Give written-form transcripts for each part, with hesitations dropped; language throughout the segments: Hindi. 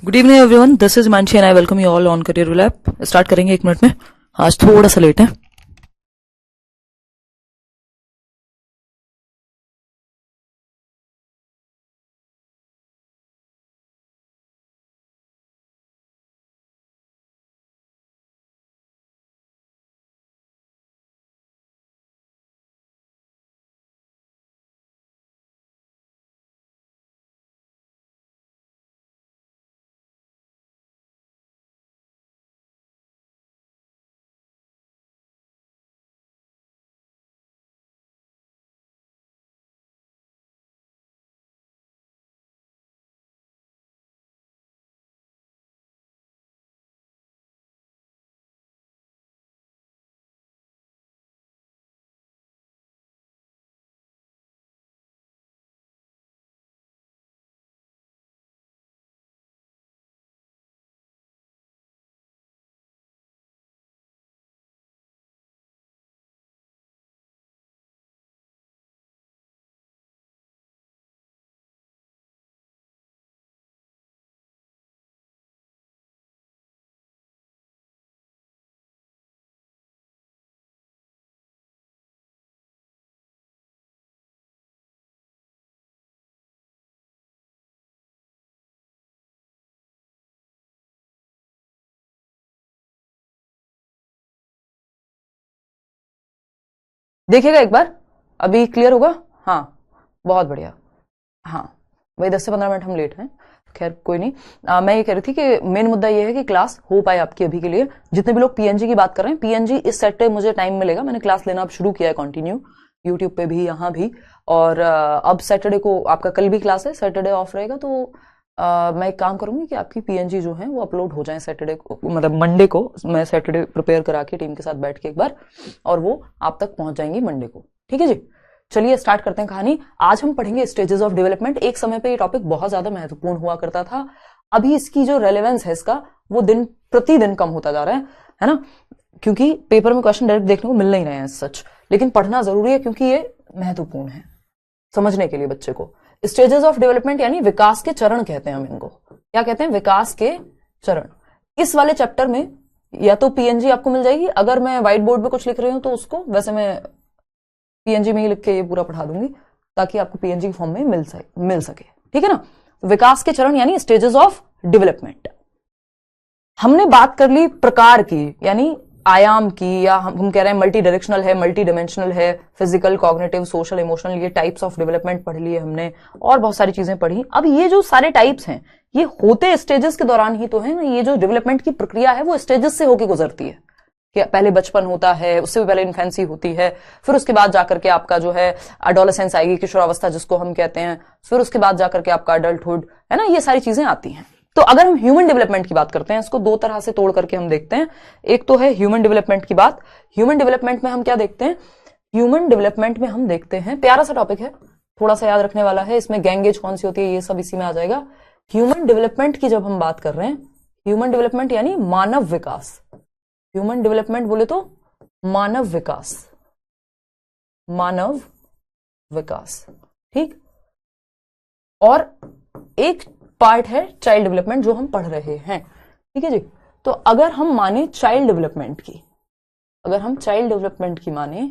Good evening everyone, this is Mansi and I welcome you all on career lab. Start करेंगे 1 मिनट में। आज थोड़ा सा लेट है। देखिएगा एक बार, अभी क्लियर होगा। हाँ, बहुत बढ़िया। हाँ भाई, 10 से 15 मिनट हम लेट हैं। खैर कोई नहीं। मैं ये कह रही थी कि मेन मुद्दा ये है कि क्लास हो पाए आपकी अभी के लिए। जितने भी लोग पीएनजी की बात कर रहे हैं, पीएनजी इस सेट पे मुझे टाइम मिलेगा। मैंने क्लास लेना अब शुरू किया है कंटिन्यू, यूट्यूब पे भी, यहाँ भी। और अब सैटरडे को आपका, कल भी क्लास है, सैटरडे ऑफ रहेगा। तो मैं एक काम करूंगी कि आपकी पीएनजी जो है वो अपलोड हो जाए सैटरडे को, मतलब मंडे को। मैं सैटरडे प्रिपेयर करा के टीम के साथ बैठ के एक बार, और वो आप तक पहुंच जाएंगी मंडे को। ठीक है जी, चलिए स्टार्ट करते हैं कहानी। आज हम पढ़ेंगे स्टेजेस ऑफ डेवलपमेंट। एक समय पे ये टॉपिक बहुत ज्यादा महत्वपूर्ण हुआ करता था। अभी इसकी जो रेलेवेंस है इसका, वो दिन प्रतिदिन कम होता जा रहा है ना। क्योंकि पेपर में क्वेश्चन डायरेक्ट देखने को मिल नहीं रहे हैं सच, लेकिन पढ़ना जरूरी है क्योंकि ये महत्वपूर्ण है समझने के लिए बच्चे को। स्टेजेस ऑफ डेवलपमेंट यानी विकास के चरण कहते हैं हम इनको। क्या कहते हैं? विकास के चरण। इस वाले चैप्टर में या तो पीएनजी आपको मिल जाएगी, अगर मैं व्हाइट बोर्ड पे कुछ लिख रही हूं तो उसको वैसे मैं पीएनजी में ही लिख के ये पूरा पढ़ा दूंगी, ताकि आपको पीएनजी के फॉर्म में मिल सके। ठीक है ना। विकास के चरण यानी स्टेजेस ऑफ डेवलपमेंट। हमने बात कर ली प्रकार की, यानी आयाम की, या हम कह रहे हैं मल्टी डायरेक्शनल है, मल्टी डायमेंशनल है, फिजिकल, कॉग्निटिव, सोशल, इमोशनल, ये टाइप्स ऑफ डेवलपमेंट पढ़ लिए हमने, और बहुत सारी चीजें पढ़ी। अब ये जो सारे टाइप्स हैं, ये होते स्टेजेस के दौरान ही तो है ना। ये जो डेवलपमेंट की प्रक्रिया है वो स्टेजेस से होकर गुजरती है। कि पहले बचपन होता है, उससे भी पहले इन्फेंसी होती है, फिर उसके बाद जाकर के आपका जो है एडोलेसेंस आएगी, किशोरावस्था जिसको हम कहते हैं, फिर उसके बाद जाकर के आपका अडल्टहुड, है ना। ये सारी चीजें आती हैं। तो अगर हम ह्यूमन डेवलपमेंट की बात करते हैं, इसको दो तरह से तोड़ करके हम देखते हैं। एक तो है ह्यूमन डेवलपमेंट की बात। ह्यूमन डेवलपमेंट में हम क्या देखते हैं? ह्यूमन डेवलपमेंट में हम देखते हैं, प्यारा सा टॉपिक है, थोड़ा सा याद रखने वाला है। इसमें गैंगेज कौन सी होती है, ये सब इसी में आ जाएगा। ह्यूमन डेवलपमेंट की जब हम बात कर रहे हैं, ह्यूमन डेवलपमेंट यानी मानव विकास। ह्यूमन डेवलपमेंट बोले तो मानव विकास, मानव विकास। ठीक। और एक पार्ट है चाइल्ड डेवलपमेंट, जो हम पढ़ रहे हैं। ठीक है जी। तो अगर हम माने चाइल्ड डेवलपमेंट की, अगर हम चाइल्ड डेवलपमेंट की माने,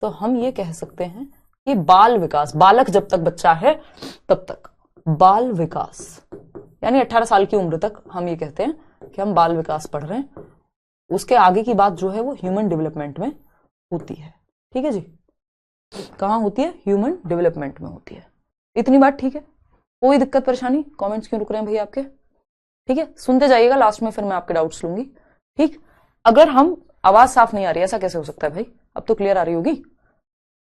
तो हम ये कह सकते हैं कि बाल विकास, बालक जब तक बच्चा है तब तक बाल विकास, यानी 18 साल की उम्र तक हम ये कहते हैं कि हम बाल विकास पढ़ रहे हैं। उसके आगे की बात जो है वो ह्यूमन डेवलपमेंट में होती है। ठीक है जी। कहां होती है? ह्यूमन डेवलपमेंट में होती है। इतनी बात ठीक है? कोई दिक्कत परेशानी? कमेंट्स क्यों रुक रहे हैं भैया आपके? ठीक है, सुनते जाइएगा, लास्ट में फिर मैं आपके डाउट्स लूंगी। ठीक। अगर हम, आवाज साफ नहीं आ रही, ऐसा कैसे हो सकता है भाई? अब तो क्लियर आ रही होगी।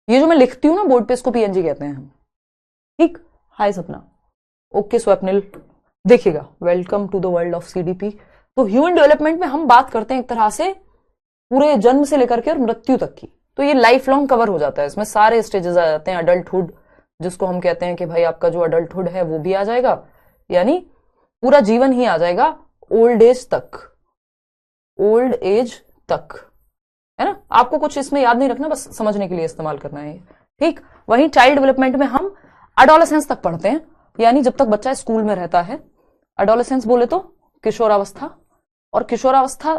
ये जो मैं लिखती हूं ना बोर्ड पे, इसको पीएनजी कहते हैं हम। ठीक। हाय सपना, ओके स्वप्निल, देखिएगा, welcome to the world of CDP. तो ह्यूमन डेवलपमेंट में हम बात करते हैं एक तरह से पूरे जन्म से लेकर के और मृत्यु तक की। तो ये लाइफ लॉन्ग कवर हो जाता है, इसमें सारे स्टेजेस आ जाते हैं। अडल्टहुड जिसको हम कहते हैं कि भाई आपका जो अडल्टहुड है वो भी आ जाएगा, यानी पूरा जीवन ही आ जाएगा, ओल्ड एज तक, ओल्ड एज तक, है ना। आपको कुछ इसमें याद नहीं रखना, बस समझने के लिए इस्तेमाल करना है। ठीक। वहीं चाइल्ड डेवलपमेंट में हम एडोलेसेंस तक पढ़ते हैं, यानी जब तक बच्चा स्कूल में रहता है, एडोलेसेंस बोले तो किशोरावस्था, और किशोरावस्था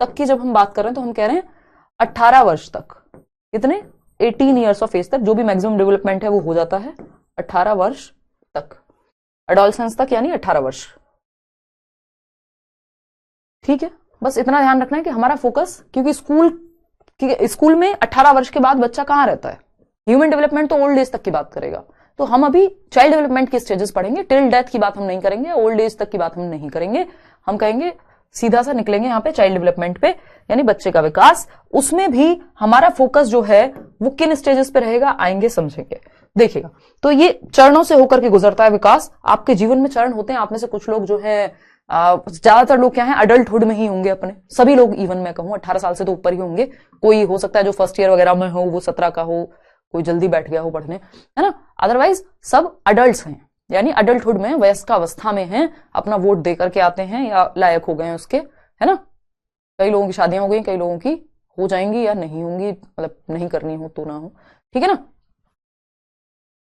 तक की जब हम बात कर रहे हैं तो हम कह रहे हैं 18 वर्ष तक, कितने 18 ईयर्स ऑफ एज तक जो भी मैक्सिमम डेवलपमेंट है वो हो जाता है 18 वर्ष तक, एडोलेसेंस तक यानी 18 वर्ष। ठीक है, बस इतना ध्यान रखना है कि हमारा फोकस, क्योंकि स्कूल में 18 वर्ष के बाद बच्चा कहां रहता है, ह्यूमन डेवलपमेंट तो ओल्ड एज तक की बात करेगा, तो हम अभी चाइल्ड डेवलपमेंट की स्टेजेस पढ़ेंगे, टिल डेथ की बात हम नहीं करेंगे, ओल्ड एज तक की बात हम नहीं करेंगे, हम कहेंगे सीधा सा निकलेंगे यहाँ पे चाइल्ड डेवलपमेंट पे, यानी बच्चे का विकास। उसमें भी हमारा फोकस जो है वो किन स्टेजेस पे रहेगा, आएंगे समझेंगे, देखिएगा। तो ये चरणों से होकर के गुजरता है विकास। आपके जीवन में चरण होते हैं, आप में से कुछ लोग जो है ज्यादातर लोग क्या है अडल्टहुड में ही होंगे, अपने सभी लोग, इवन मैं कहूं 18 साल से तो ऊपर ही होंगे, कोई हो सकता है जो फर्स्ट ईयर वगैरह में हो वो 17 का हो, कोई जल्दी बैठ गया हो पढ़ने, है ना, अदरवाइज सब अडल्ट हैं, यानी अडल्टहुड में, वयस्कावस्था में हैं, अपना वोट दे करके आते हैं या लायक हो गए हैं उसके, है ना। कई लोगों की शादियां हो गई, कई लोगों की हो जाएंगी या नहीं होंगी, मतलब नहीं करनी हो तो ना हो, ठीक है ना।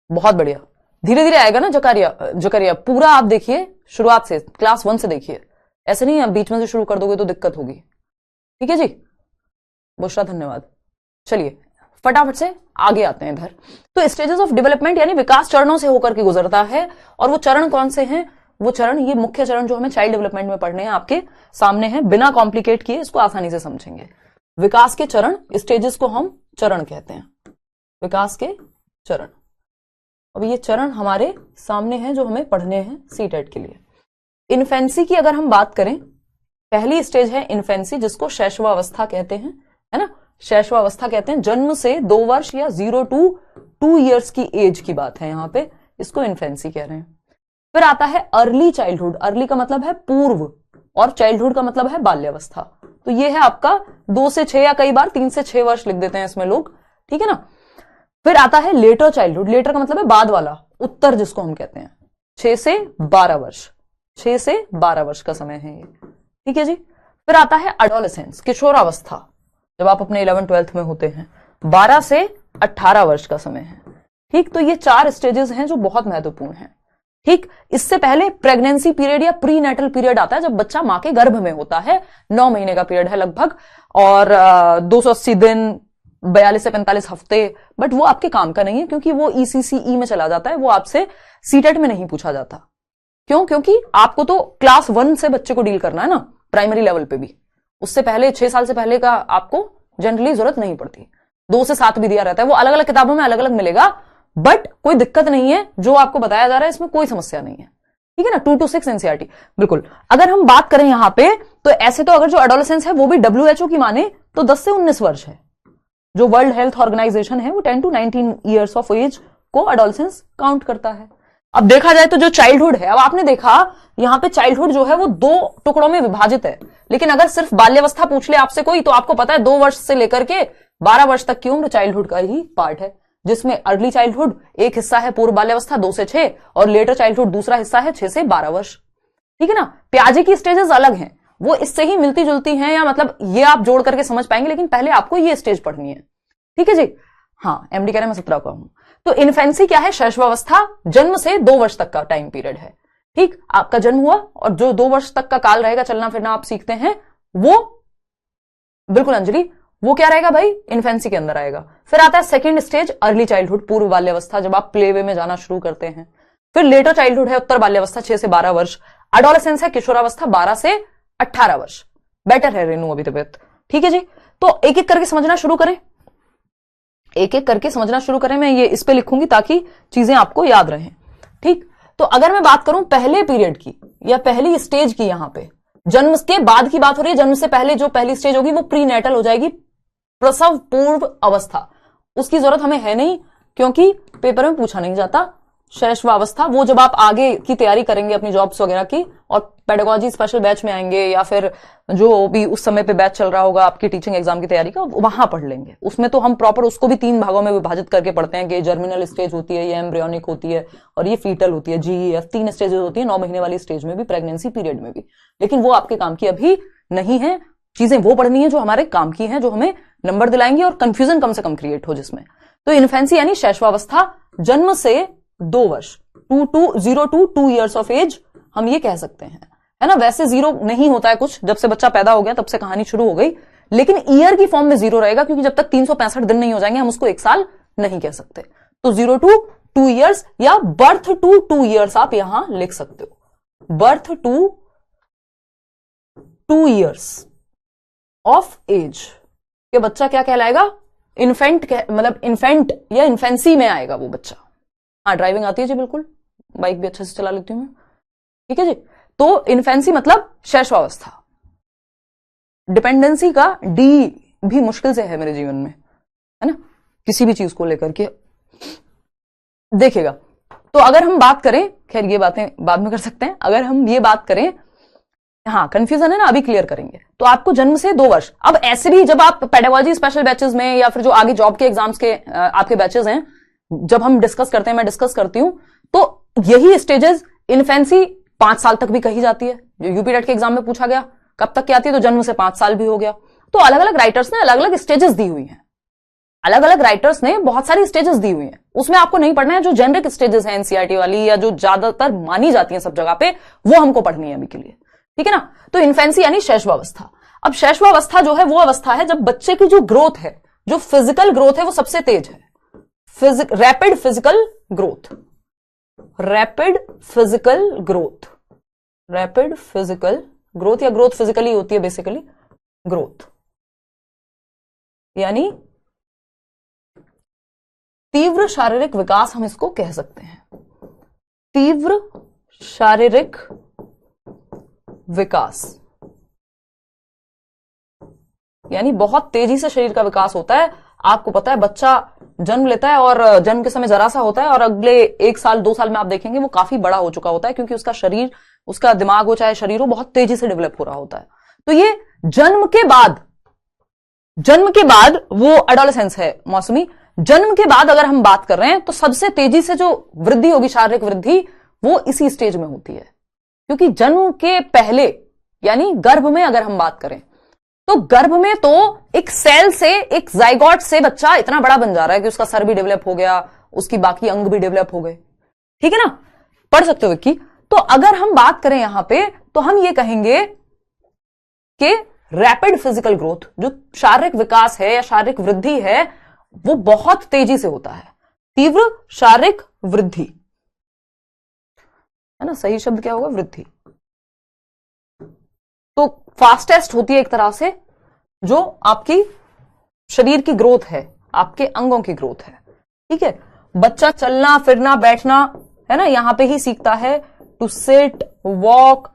बहुत बढ़िया, धीरे धीरे आएगा ना जकरिया पूरा आप देखिए, शुरुआत से क्लास 1 से देखिए, ऐसे नहीं आप बीच में से शुरू कर दोगे तो दिक्कत होगी, ठीक है जी। बुशरा धन्यवाद। चलिए फटाफट से आगे आते हैं इधर। तो स्टेजेस ऑफ डेवलपमेंट यानी विकास चरणों से होकर के गुजरता है, और वो चरण कौन से हैं, वो चरण, ये मुख्य चरण जो हमें चाइल्ड डेवलपमेंट में पढ़ने हैं आपके सामने हैं, बिना कॉम्प्लिकेट किए इसको आसानी से समझेंगे। विकास के चरण, स्टेजेस को हम चरण कहते हैं, विकास के चरण। अब ये चरण हमारे सामने हैं जो हमें पढ़ने हैं सीटेट के लिए। इन्फेंसी की अगर हम बात करें, पहली स्टेज है इन्फेंसी, जिसको शैशवावस्था कहते हैं, है ना, शैशवावस्था कहते हैं, जन्म से 2 वर्ष या 0 to 2 ईयर्स की एज की बात है यहाँ पे, इसको इन्फेंसी कह रहे हैं। फिर आता है अर्ली चाइल्डहुड, अर्ली का मतलब है पूर्व, और चाइल्डहुड का मतलब है बाल्यावस्था, तो ये है आपका 2 से 6 या कई बार 3 से 6 वर्ष लिख देते हैं इसमें लोग, ठीक है ना। फिर आता है लेटर चाइल्डहुड, लेटर का मतलब है बाद वाला, उत्तर जिसको हम कहते हैं, 6 से 12 वर्ष, 6 से 12 वर्ष का समय है ये, ठीक है जी। फिर आता है एडोलेसेंस, किशोरावस्था, जब आप अपने 11th-12th में होते हैं, 12 से 18 वर्ष का समय है, ठीक। तो ये 4 स्टेजेस हैं जो बहुत महत्वपूर्ण हैं, ठीक। इससे पहले प्रेगनेंसी पीरियड या प्री नेटल पीरियड आता है, जब बच्चा मां के गर्भ में होता है, 9 महीने का पीरियड है लगभग, और 280 दिन, 42 से 45 हफ्ते, बट वो आपके काम का नहीं है, क्योंकि वो ECCE में चला जाता है, वो आपसे सीटेट में नहीं पूछा जाता। क्यों? क्योंकि आपको तो क्लास 1 से बच्चे को डील करना है ना, प्राइमरी लेवल पे भी, उससे पहले 6 साल से पहले का आपको जनरली जरूरत नहीं पड़ती। 2 से 7 भी दिया रहता है, वो अलग अलग किताबों में अलग अलग मिलेगा, बट कोई दिक्कत नहीं है, जो आपको बताया जा रहा है इसमें कोई समस्या नहीं है, ठीक है ना। 2 to 6 NCERT बिल्कुल। अगर हम बात करें यहां पे, तो ऐसे तो अगर जो एडोलेसेंस है वो भी WHO की माने तो 10 से 19 वर्ष है, जो वर्ल्ड हेल्थ ऑर्गेनाइजेशन है वो 10 to 19 ईयर्स ऑफ एज को एडोलेसेंस काउंट करता है। अब देखा जाए तो जो चाइल्डहुड है, अब आपने देखा यहां पे चाइल्डहुड जो है वो 2 टुकड़ों में विभाजित है, लेकिन अगर सिर्फ बाल्यावस्था पूछ ले आपसे कोई, तो आपको पता है 2 वर्ष से लेकर के 12 वर्ष तक की उम्र चाइल्डहुड का ही पार्ट है, जिसमें अर्ली चाइल्डहुड एक हिस्सा है पूर्व बाल्यावस्था 2 से 6, और लेटर चाइल्डहुड दूसरा हिस्सा है 6 से 12 वर्ष, ठीक है ना। प्याजे की स्टेजेस अलग हैं, वो इससे ही मिलती जुलती हैं, या मतलब ये आप जोड़ करके समझ पाएंगे, लेकिन पहले आपको ये स्टेज पढ़नी है, ठीक है जी। हाँ, MD कह रहे हैं मैं 17 का हूं। तो इन्फेंसी क्या है, शैशवावस्था, जन्म से 2 वर्ष तक का टाइम पीरियड है, ठीक। आपका जन्म हुआ और जो 2 वर्ष तक का काल रहेगा, चलना फिरना आप सीखते हैं, वो बिल्कुल अंजलि, वो क्या रहेगा भाई, इन्फेंसी के अंदर आएगा। फिर आता है सेकंड स्टेज अर्ली चाइल्डहुड, पूर्व बाल्यावस्था, जब आप प्ले वे में जाना शुरू करते हैं। फिर लेटर चाइल्डहुड है उत्तर बाल्यावस्था 6 से 12 वर्ष। एडोलेसेंस है किशोरावस्था 12 से 18 वर्ष। बेटर है रेनू अभी तबियत, ठीक है जी। तो एक एक करके समझना शुरू करें, एक एक करके समझना शुरू करें। मैं ये इस पे लिखूंगी ताकि चीजें आपको याद रहें, ठीक। तो अगर मैं बात करूं पहले पीरियड की या पहली स्टेज की, यहां पे जन्म के बाद की बात हो रही है, जन्म से पहले जो पहली स्टेज होगी वो प्री नेटल हो जाएगी, प्रसव पूर्व अवस्था। उसकी जरूरत हमें है नहीं, क्योंकि पेपर में पूछा नहीं जाता। शैशवावस्था वो जब आप आगे की तैयारी करेंगे अपनी जॉब्स वगैरह की, और पेडागोजी स्पेशल बैच में आएंगे, या फिर जो भी उस समय पे बैच चल रहा होगा आपकी टीचिंग एग्जाम की तैयारी का, वहां पढ़ लेंगे। उसमें तो हम प्रॉपर उसको भी 3 भागों में विभाजित करके पढ़ते हैं कि जर्मिनल स्टेज होती है, ये एम्ब्रियोनिक होती है, और ये फीटल होती है, GEF। 3 स्टेजेस होती है 9 महीने वाली स्टेज में भी, प्रेगनेंसी पीरियड में भी। लेकिन वो आपके काम की अभी नहीं है, चीजें वो पढ़नी है जो हमारे काम की हैं, जो हमें नंबर दिलाएंगे और कंफ्यूजन कम से कम क्रिएट हो जिसमें। तो इन्फेंसी यानी शैशवावस्था, जन्म से 2 वर्ष, 0 to 2 ईयर्स ऑफ एज, हम ये कह सकते हैं, है ना। वैसे जीरो नहीं होता है कुछ, जब से बच्चा पैदा हो गया तब से कहानी शुरू हो गई, लेकिन ईयर की फॉर्म में जीरो रहेगा, क्योंकि जब तक 365 दिन नहीं हो जाएंगे हम उसको एक साल नहीं कह सकते। तो 0 to 2 years या बर्थ टू 2 years आप यहां लिख सकते हो। Birth to 2 years of age ये बच्चा क्या कहलाएगा? इन्फेंट, मतलब इन्फेंट या इन्फेंसी में आएगा वो बच्चा। हाँ, ड्राइविंग आती है जी, बिल्कुल, बाइक भी अच्छे से चला लेती हूं मैं, ठीक है जी। तो इन्फेंसी मतलब शैशवावस्था। डिपेंडेंसी का डी भी मुश्किल से है मेरे जीवन में, है ना, किसी भी चीज को लेकर के देखिएगा। तो अगर हम बात करें, खैर ये बातें बाद में कर सकते हैं, अगर हम ये बात करें, हाँ कंफ्यूजन है ना, अभी क्लियर करेंगे। तो आपको जन्म से 2 वर्ष, अब ऐसे भी जब आप पेडागोजी स्पेशल बैचेस में या फिर जो आगे जॉब के एग्जाम्स के आपके बैचेस हैं, जब हम डिस्कस करते हैं, मैं डिस्कस करती हूं, तो यही स्टेजेस इन्फेंसी 5 साल तक भी कही जाती है। जो यूपी टेट के एग्जाम में पूछा गया कब तक की आती है, तो जन्म से 5 साल भी हो गया। तो अलग अलग राइटर्स ने अलग अलग स्टेजेस दी हुई हैं, अलग अलग राइटर्स ने बहुत सारी स्टेजेस दी हुई हैं। उसमें आपको नहीं पढ़ना है जो जेनरिक स्टेजेस हैं एनसीईआरटी वाली, या जो ज्यादातर मानी जाती हैं सब जगह पे, वो हमको पढ़नी है अभी के लिए, ठीक है ना। तो इन्फेंसी यानी शैशवावस्था। अब शैशवावस्था जो है वो अवस्था है जब बच्चे की जो ग्रोथ है, जो फिजिकल ग्रोथ है, वो सबसे तेज है। Rapid physical growth, rapid physical growth, rapid physical growth, या ग्रोथ फिजिकली होती है बेसिकली, ग्रोथ यानी तीव्र शारीरिक विकास हम इसको कह सकते हैं। तीव्र शारीरिक विकास यानी बहुत तेजी से शरीर का विकास होता है। आपको पता है बच्चा जन्म लेता है और जन्म के समय जरा सा होता है, और अगले 1 साल 2 साल में आप देखेंगे वो काफी बड़ा हो चुका होता है, क्योंकि उसका शरीर, उसका दिमाग हो चाहे शरीर हो, बहुत तेजी से डेवलप हो रहा होता है। तो ये जन्म के बाद वो एडोलेसेंस है मौसमी। जन्म के बाद अगर हम बात कर रहे हैं तो सबसे तेजी से जो वृद्धि होगी, शारीरिक वृद्धि, वो इसी स्टेज में होती है। क्योंकि जन्म के पहले यानी गर्भ में अगर हम बात करें, तो गर्भ में तो एक सेल से, एक जाइगोट से बच्चा इतना बड़ा बन जा रहा है कि उसका सर भी डेवलप हो गया, उसकी बाकी अंग भी डेवलप हो गए, ठीक है ना, पढ़ सकते हो विक्की। तो अगर हम बात करें यहां पे, तो हम ये कहेंगे कि रैपिड फिजिकल ग्रोथ, जो शारीरिक विकास है या शारीरिक वृद्धि है, वो बहुत तेजी से होता है। तीव्र शारीरिक वृद्धि, है ना, सही शब्द क्या होगा? वृद्धि। तो फास्टेस्ट होती है एक तरह से जो आपकी शरीर की ग्रोथ है, आपके अंगों की ग्रोथ है, ठीक है। बच्चा चलना फिरना बैठना, है ना, यहां पे ही सीखता है। To sit, walk,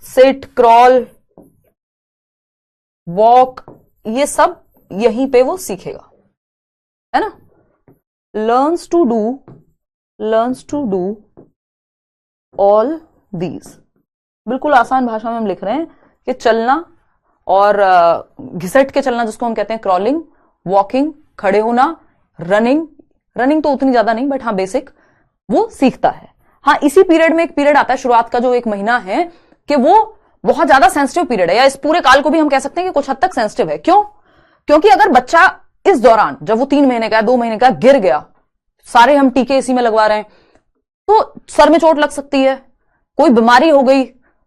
sit, crawl, walk, ये सब यहीं पे वो सीखेगा, है ना। Learns to do all these. बिल्कुल आसान भाषा में हम लिख रहे हैं कि चलना और घिसट के चलना, जिसको हम कहते हैं क्रॉलिंग, वॉकिंग, खड़े होना, रनिंग तो उतनी ज्यादा नहीं, बट हाँ बेसिक वो सीखता है। हाँ, इसी पीरियड में एक पीरियड आता है, शुरुआत का जो 1 महीना है, कि वो बहुत ज्यादा सेंसिटिव पीरियड है, या इस पूरे काल को भी हम कह सकते हैं कि कुछ हद तक सेंसिटिव है। क्यों? क्योंकि अगर बच्चा इस दौरान, जब वो 3 महीने का, 2 महीने का गिर गया, सारे हम टीके इसी में लगवा रहे हैं, तो सर में चोट लग सकती है, कोई बीमारी हो गई,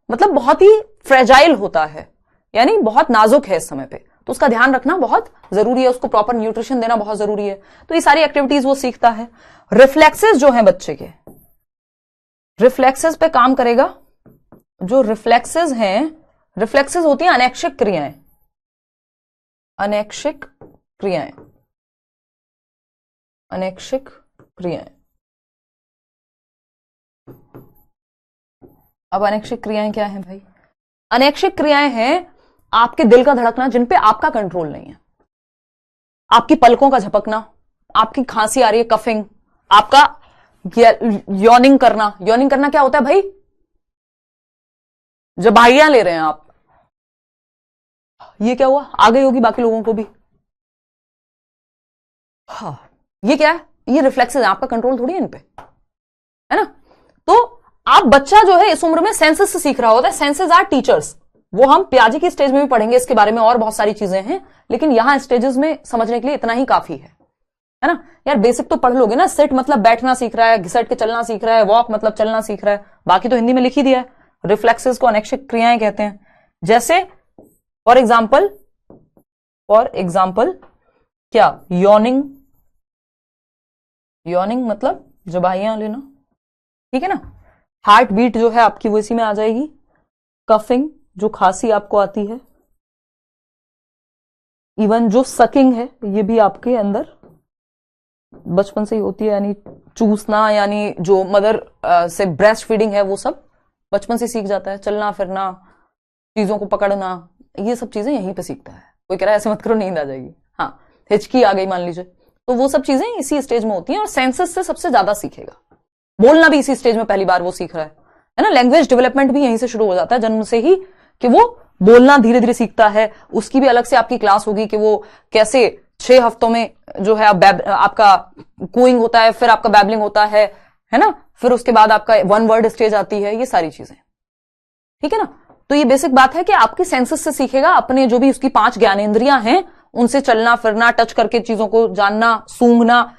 मतलब बहुत ही फ्रेजाइल होता है, यानी बहुत नाजुक है इस समय पे। तो उसका ध्यान रखना बहुत जरूरी है, उसको प्रॉपर न्यूट्रिशन देना बहुत जरूरी है। तो ये सारी एक्टिविटीज वो सीखता है। रिफ्लेक्सेस जो हैं बच्चे के, रिफ्लेक्सेस पे काम करेगा। जो रिफ्लेक्सेस हैं, रिफ्लेक्सेस होती हैं अनैच्छिक क्रियाएं, अनैच्छिक क्रियाएं, अनैच्छिक क्रियाएं। अब अनैच्छिक क्रियाएं क्या हैं भाई? अनैच्छिक क्रियाएं हैं आपके दिल का धड़कना, जिन पे आपका कंट्रोल नहीं है, आपकी पलकों का झपकना, आपकी खांसी आ रही है, कफिंग, आपका यॉर्निंग करना। यॉर्निंग करना क्या होता है भाई? जब बाहियां ले रहे हैं आप, ये क्या हुआ? आ गई होगी बाकी लोगों को भी। हाँ, ये क्या है? ये रिफ्लेक्सेस है, आपका कंट्रोल थोड़ी है इन पे, है ना। तो आप बच्चा जो है इस उम्र में सेंसेस से सीख रहा होता है। Senses are teachers. वो हम पियाजे की स्टेज में भी पढ़ेंगे इसके बारे में, और बहुत सारी चीजें हैं, लेकिन यहां स्टेजेस में समझने के लिए इतना ही काफी है ना। यार बेसिक तो पढ़ लोगे ना। सिट मतलब बैठना सीख रहा है, घिसट के चलना सीख रहा है, वॉक मतलब चलना सीख रहा है, बाकी तो हिंदी में लिख ही दिया है। रिफ्लेक्सेस को अनैक्षिक क्रियाएं कहते हैं। जैसे फॉर एग्जाम्पल क्या, यॉर्निंग, यॉर्निंग मतलब जबाहियां लेना, ठीक है ना। हार्ट बीट जो है आपकी वो इसी में आ जाएगी। कफिंग, जो खांसी आपको आती है। इवन जो सकिंग है ये भी आपके अंदर बचपन से ही होती है, यानी चूसना, यानी जो मदर से ब्रेस्ट फीडिंग है वो सब बचपन से सीख जाता है। चलना फिरना, चीजों को पकड़ना, ये सब चीजें यहीं पे सीखता है। कोई कह रहा है ऐसे मत करो नींद आ जाएगी, हाँ हिचकी आ गई मान लीजिए, तो वो सब चीजें इसी स्टेज में होती हैं। और सेंसस से सबसे ज्यादा सीखेगा। बोलना भी इसी स्टेज में पहली बार वो सीख रहा है ना। लैंग्वेज डेवलपमेंट भी यहीं से शुरू हो जाता है, जन्म से ही, कि वो बोलना धीरे धीरे सीखता है। उसकी भी अलग से आपकी क्लास होगी कि वो कैसे 6 हफ्तों में जो है आपका कूइंग होता है, फिर आपका बैबलिंग होता है ना, फिर उसके बाद आपका 1 वर्ड स्टेज आती है, ये सारी चीजें, ठीक है ना। तो ये बेसिक बात है कि आपकी सेंसस से सीखेगा, अपने जो भी उसकी 5 ज्ञानेंद्रियां हैं उनसे चलना फिरना, टच करके चीजों को जानना, सूंघना,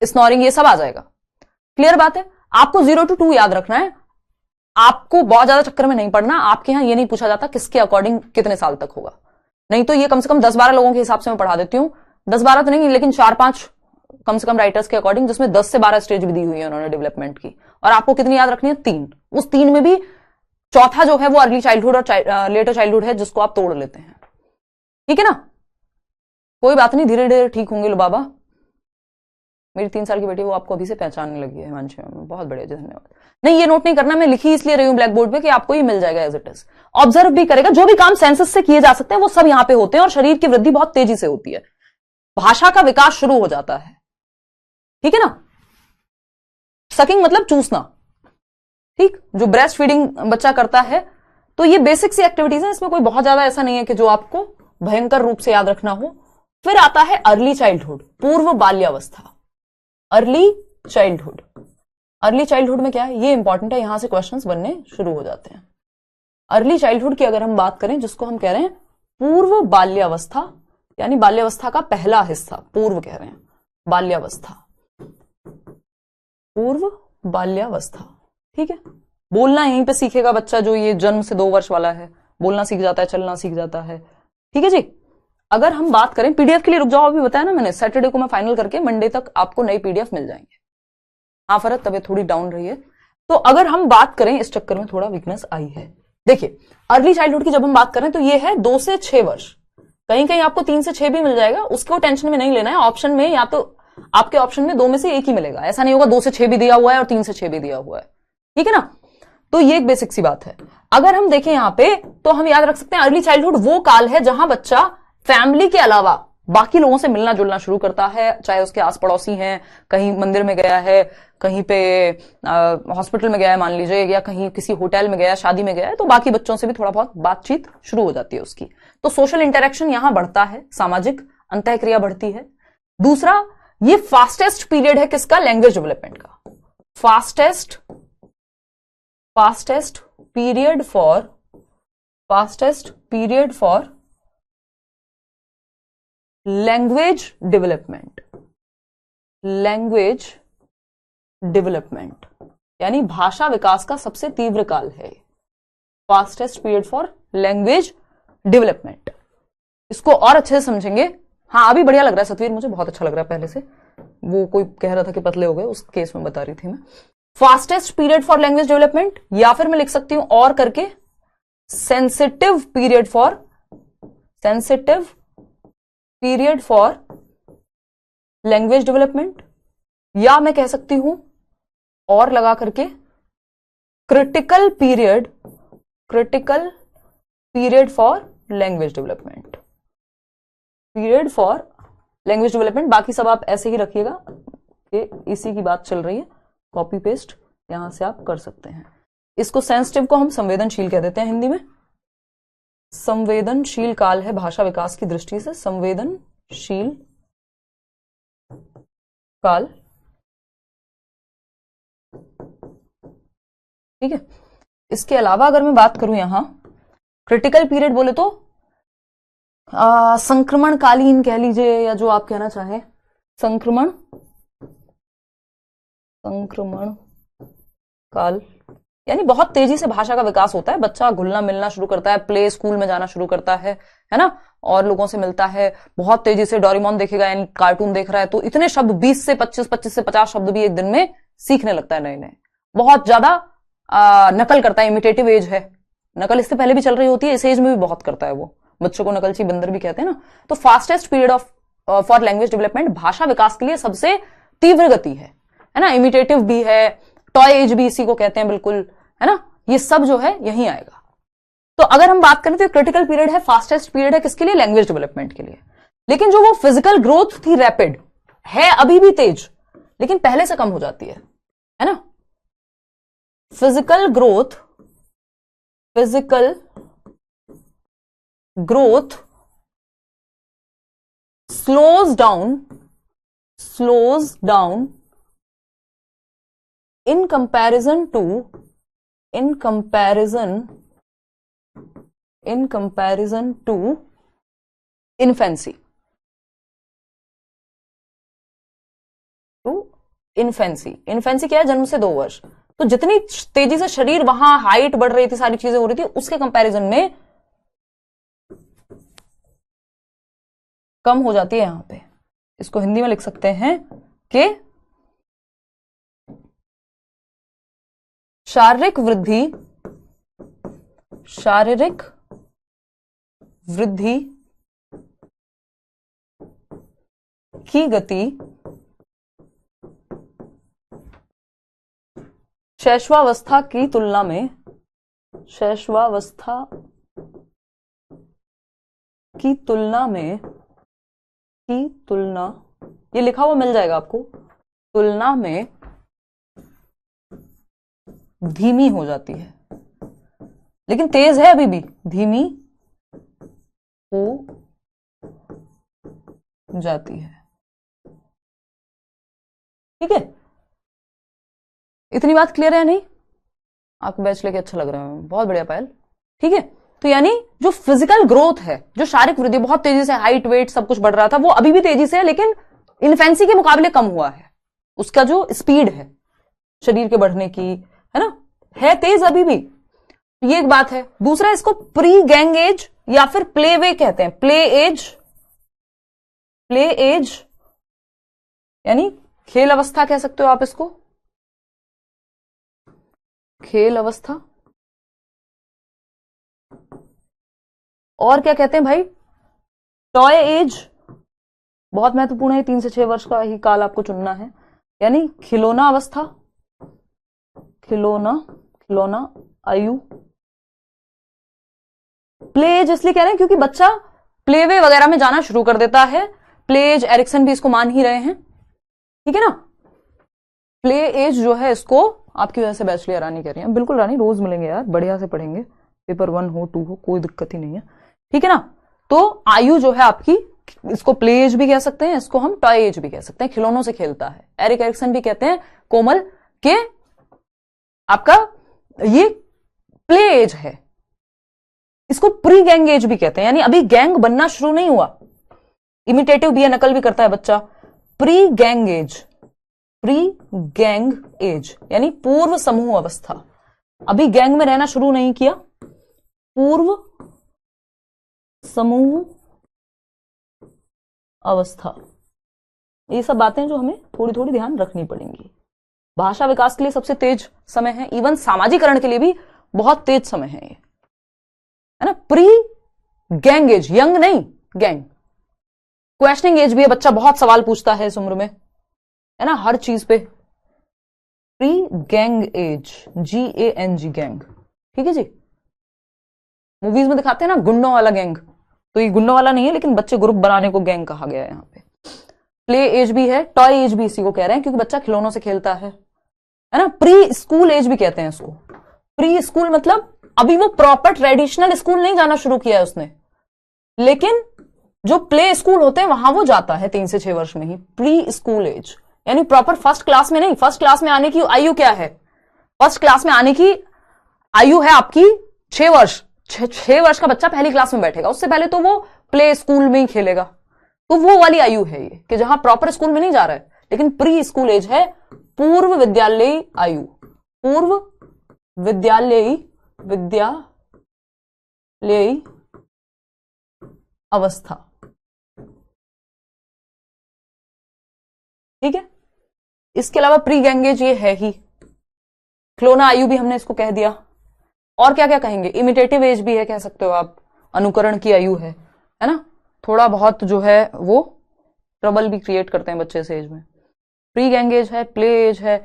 स्नोरिंग, ये सब आ जाएगा। क्लियर बात है। आपको 0 to 2 याद रखना है। आपको बहुत ज्यादा चक्कर में नहीं पड़ना। आपके यहां ये नहीं पूछा जाता किसके अकॉर्डिंग कितने साल तक होगा, नहीं तो ये कम से कम 10-12 लोगों के हिसाब से मैं पढ़ा देती हूं। 10-12 तो नहीं, लेकिन 4-5 कम से कम राइटर्स के अकॉर्डिंग, जिसमें 10 से 12 स्टेज भी दी हुई है उन्होंने डेवलपमेंट की। और आपको कितनी याद रखनी है? 3। उस 3 में भी चौथा जो है वो अर्ली चाइल्डहुड और लेटर चाइल्डहुड है, जिसको आप तोड़ लेते हैं, ठीक है ना। कोई बात नहीं, धीरे धीरे ठीक होंगे लो बाबा। मेरी 3 साल की बेटी वो आपको अभी से पहचानने लगी है हिमांशु, बहुत बढ़िया जी, धन्यवाद। नहीं ये नोट नहीं करना, मैं लिखी इसलिए रही हूं ब्लैक बोर्ड पे कि आपको ये मिल जाएगा एज इट इज। ऑब्जर्व भी करेगा, जो भी काम सेंसस से किए जा सकते हैं वो सब यहां पे होते हैं, और शरीर की वृद्धि बहुत तेजी से होती है, भाषा का विकास शुरू हो जाता है, ठीक है ना। सकिंग मतलब चूसना, ठीक, जो ब्रेस्ट फीडिंग बच्चा करता है। तो ये बेसिक सी एक्टिविटीज है, इसमें कोई बहुत ज्यादा ऐसा नहीं है कि जो आपको भयंकर रूप से याद रखना हो। फिर आता है अर्ली चाइल्डहुड, पूर्व बाल्यावस्था। अर्ली चाइल्डहुड, अर्ली चाइल्डहुड में क्या है, ये इंपॉर्टेंट है, यहां से क्वेश्चंस बनने शुरू हो जाते हैं। अर्ली चाइल्डहुड की अगर हम बात करें, जिसको हम कह रहे हैं पूर्व बाल्यावस्था, यानी बाल्यावस्था का पहला हिस्सा, पूर्व कह रहे हैं, बाल्यावस्था, पूर्व बाल्यावस्था, ठीक है। बोलना यहीं पे सीखेगा बच्चा, जो ये जन्म से 2 वर्ष वाला है, बोलना सीख जाता है, चलना सीख जाता है, ठीक है जी। अगर हम बात करें पीडीएफ के लिए, रुक जाओ, अभी बताया ना मैंने, सैटरडे को मैं फाइनल करके मंडे तक आपको नई पीडीएफ मिल जाएंगे। हाँ फरत, तबीयत थोड़ी डाउन रही है, तो अगर हम बात करें, इस चक्कर में थोड़ा वीकनेस आई है। देखिए अर्ली चाइल्डहुड की जब हम बात करें तो ये है 2 से 6 वर्ष, कहीं कहीं आपको 3 से 6 भी मिल जाएगा, उसको टेंशन में नहीं लेना है। ऑप्शन में या तो आपके ऑप्शन में 2 में से एक ही मिलेगा, ऐसा नहीं होगा 2 से 6 भी दिया हुआ है और 3 से 6 भी दिया हुआ है, ठीक है ना। तो ये एक बेसिक सी बात है। अगर हम देखें यहां पे, तो हम याद रख सकते हैं अर्ली चाइल्डहुड वो काल है जहां बच्चा फैमिली के अलावा बाकी लोगों से मिलना जुलना शुरू करता है, चाहे उसके आस पड़ोसी हैं, कहीं मंदिर में गया है, कहीं पे हॉस्पिटल में गया है मान लीजिए, या कहीं किसी होटल में गया, शादी में गया है, तो बाकी बच्चों से भी थोड़ा बहुत बातचीत शुरू हो जाती है उसकी। तो सोशल इंटरेक्शन यहां बढ़ता है, सामाजिक अंतःक्रिया बढ़ती है। दूसरा, ये फास्टेस्ट पीरियड है किसका? लैंग्वेज डेवलपमेंट का। Fastest period for language development, यानी भाषा विकास का सबसे तीव्र काल है fastest period for language development. इसको और अच्छे से समझेंगे। हाँ अभी बढ़िया लग रहा है सतवीर, मुझे बहुत अच्छा लग रहा है पहले से। वो कोई कह रहा था कि पतले हो गए, उस केस में बता रही थी मैं। Fastest period for language development, या फिर मैं लिख सकती हूं और करके sensitive period for language development, या मैं कह सकती हूं और लगा करके critical period for language development, बाकी सब आप ऐसे ही रखिएगा कि इसी की बात चल रही है, कॉपी पेस्ट यहां से आप कर सकते हैं। इसको सेंसिटिव को हम संवेदनशील कह देते हैं हिंदी में। संवेदनशील काल है भाषा विकास की दृष्टि से, संवेदनशील काल, ठीक है। इसके अलावा अगर मैं बात करूं यहां क्रिटिकल पीरियड बोले तो संक्रमण कालीन कह लीजिए, या जो आप कहना चाहें, संक्रमण काल, यानी बहुत तेजी से भाषा का विकास होता है, बच्चा घुलना मिलना शुरू करता है, प्ले स्कूल में जाना शुरू करता है ना, और लोगों से मिलता है, बहुत तेजी से डोरेमोन देखेगा यानी कार्टून देख रहा है तो इतने शब्द 20 से 25, 25 से 50 शब्द भी एक दिन में सीखने लगता है नए नए। बहुत ज्यादा नकल करता है, इमिटेटिव एज है, नकल इससे पहले भी चल रही होती है, इस एज में भी बहुत करता है वो, बच्चों को नकलची बंदर भी कहते हैं ना। तो fastest period of for language development भाषा विकास के लिए सबसे तीव्र गति है ना। इमिटेटिव भी है, टॉय एज भी इसी को कहते हैं बिल्कुल, है ना। ये सब जो है यहीं आएगा। तो अगर हम बात करें तो क्रिटिकल पीरियड है, फास्टेस्ट पीरियड है किसके लिए, लैंग्वेज डेवलपमेंट के लिए। लेकिन जो वो फिजिकल ग्रोथ थी रैपिड, है अभी भी तेज लेकिन पहले से कम हो जाती है ना। Physical growth slows down in comparison to infancy. Infancy क्या है, जन्म से 2 वर्ष। तो जितनी तेजी से शरीर वहां हाइट बढ़ रही थी, सारी चीजें हो रही थी, उसके कंपैरिजन में कम हो जाती है। यहां पे इसको हिंदी में लिख सकते हैं कि शारीरिक वृद्धि की गति शैशवावस्था की तुलना ये लिखा हुआ मिल जाएगा आपको, तुलना में धीमी हो जाती है, लेकिन तेज है अभी भी, धीमी हो जाती है। ठीक है, इतनी बात क्लियर है नहीं? आपको बैच लेके अच्छा लग रहा है, बहुत बढ़िया पायल। ठीक है, तो यानी जो फिजिकल ग्रोथ है, जो शारीरिक वृद्धि, बहुत तेजी से हाइट वेट सब कुछ बढ़ रहा था, वो अभी भी तेजी से है लेकिन इन्फेंसी के मुकाबले कम हुआ है। उसका जो स्पीड है शरीर के बढ़ने की, है ना, है तेज अभी भी, ये एक बात है। दूसरा, इसको प्री गैंग एज या फिर प्ले वे कहते हैं, प्ले एज यानी खेल अवस्था कह सकते हो आप इसको, खेल अवस्था। और क्या कहते हैं भाई, टॉय एज, बहुत महत्वपूर्ण है, 3 से 6 वर्ष का ही काल आपको चुनना है, यानी खिलौना अवस्था, खिलौना आयु। प्ले एज इसलिए कह रहे हैं क्योंकि बच्चा प्ले वे वगैरह में जाना शुरू कर देता है। प्ले एज एरिक्सन भी इसको मान ही रहे हैं, ठीक है ना। प्ले एज जो है इसको आपकी वजह से बैचलर रानी कह रही है, बिल्कुल रानी, रोज मिलेंगे यार, बढ़िया से पढ़ेंगे, पेपर 1 हो 2 हो, कोई दिक्कत ही नहीं है, ठीक है ना। तो आयु जो है आपकी, इसको प्ले एज भी कह सकते हैं, इसको हम टॉय एज भी कह सकते हैं, खिलौनों से खेलता है। एरिक एरिक्सन भी कहते हैं कोमल के आपका ये प्ले एज है। इसको प्री गैंग एज भी कहते हैं, यानी अभी गैंग बनना शुरू नहीं हुआ, इमिटेटिव भी है, नकल भी करता है बच्चा। प्री गैंग एज यानी पूर्व समूह अवस्था, अभी गैंग में रहना शुरू नहीं किया, पूर्व समूह अवस्था। ये सब बातें जो हमें थोड़ी थोड़ी ध्यान रखनी पड़ेंगी। भाषा विकास के लिए सबसे तेज समय है, इवन सामाजिकरण के लिए भी बहुत तेज समय है ये, है ना। प्री गैंग एज, यंग नहीं, गैंग। क्वेश्चनिंग एज भी है, बच्चा बहुत सवाल पूछता है इस उम्र में, है ना, हर चीज पे। Pre gang as, GANG, gang, ठीक है जी। मूवीज में दिखाते हैं ना गुंडों वाला गैंग, तो ये गुंडों वाला नहीं है, लेकिन बच्चे ग्रुप बनाने को गैंग कहा गया है यहाँ पे। प्ले एज भी है, टॉय एज भी इसी को कह रहे हैं क्योंकि बच्चा खिलौनों से खेलता है ना। प्री स्कूल एज भी कहते हैं इसको। प्री स्कूल मतलब अभी वो प्रॉपर ट्रेडिशनल स्कूल नहीं जाना शुरू किया है उसने, लेकिन जो प्ले स्कूल होते हैं वहां वो जाता है 3 से 6 वर्ष में ही। प्री स्कूल एज यानी प्रॉपर फर्स्ट क्लास में नहीं। फर्स्ट क्लास में आने की आयु क्या है, फर्स्ट क्लास में आने की आयु है आपकी 6 वर्ष। 6 वर्ष का बच्चा पहली क्लास में बैठेगा, उससे पहले तो वो प्ले स्कूल में ही खेलेगा। तो वो वाली आयु है ये कि जहां प्रॉपर स्कूल में नहीं जा रहा है, लेकिन प्री स्कूल एज है पूर्व विद्यालय आयु, पूर्व विद्यालयी अवस्था। ठीक है, इसके अलावा प्री गैंगेज ये है ही, खिलौना आयु भी हमने इसको कह दिया। और क्या क्या कहेंगे, इमिटेटिव एज भी है, कह सकते हो आप, अनुकरण की आयु है ना, थोड़ा बहुत जो है वो ट्रबल भी क्रिएट करते हैं बच्चे इस एज में। प्री गैंग एज है, प्ले एज है,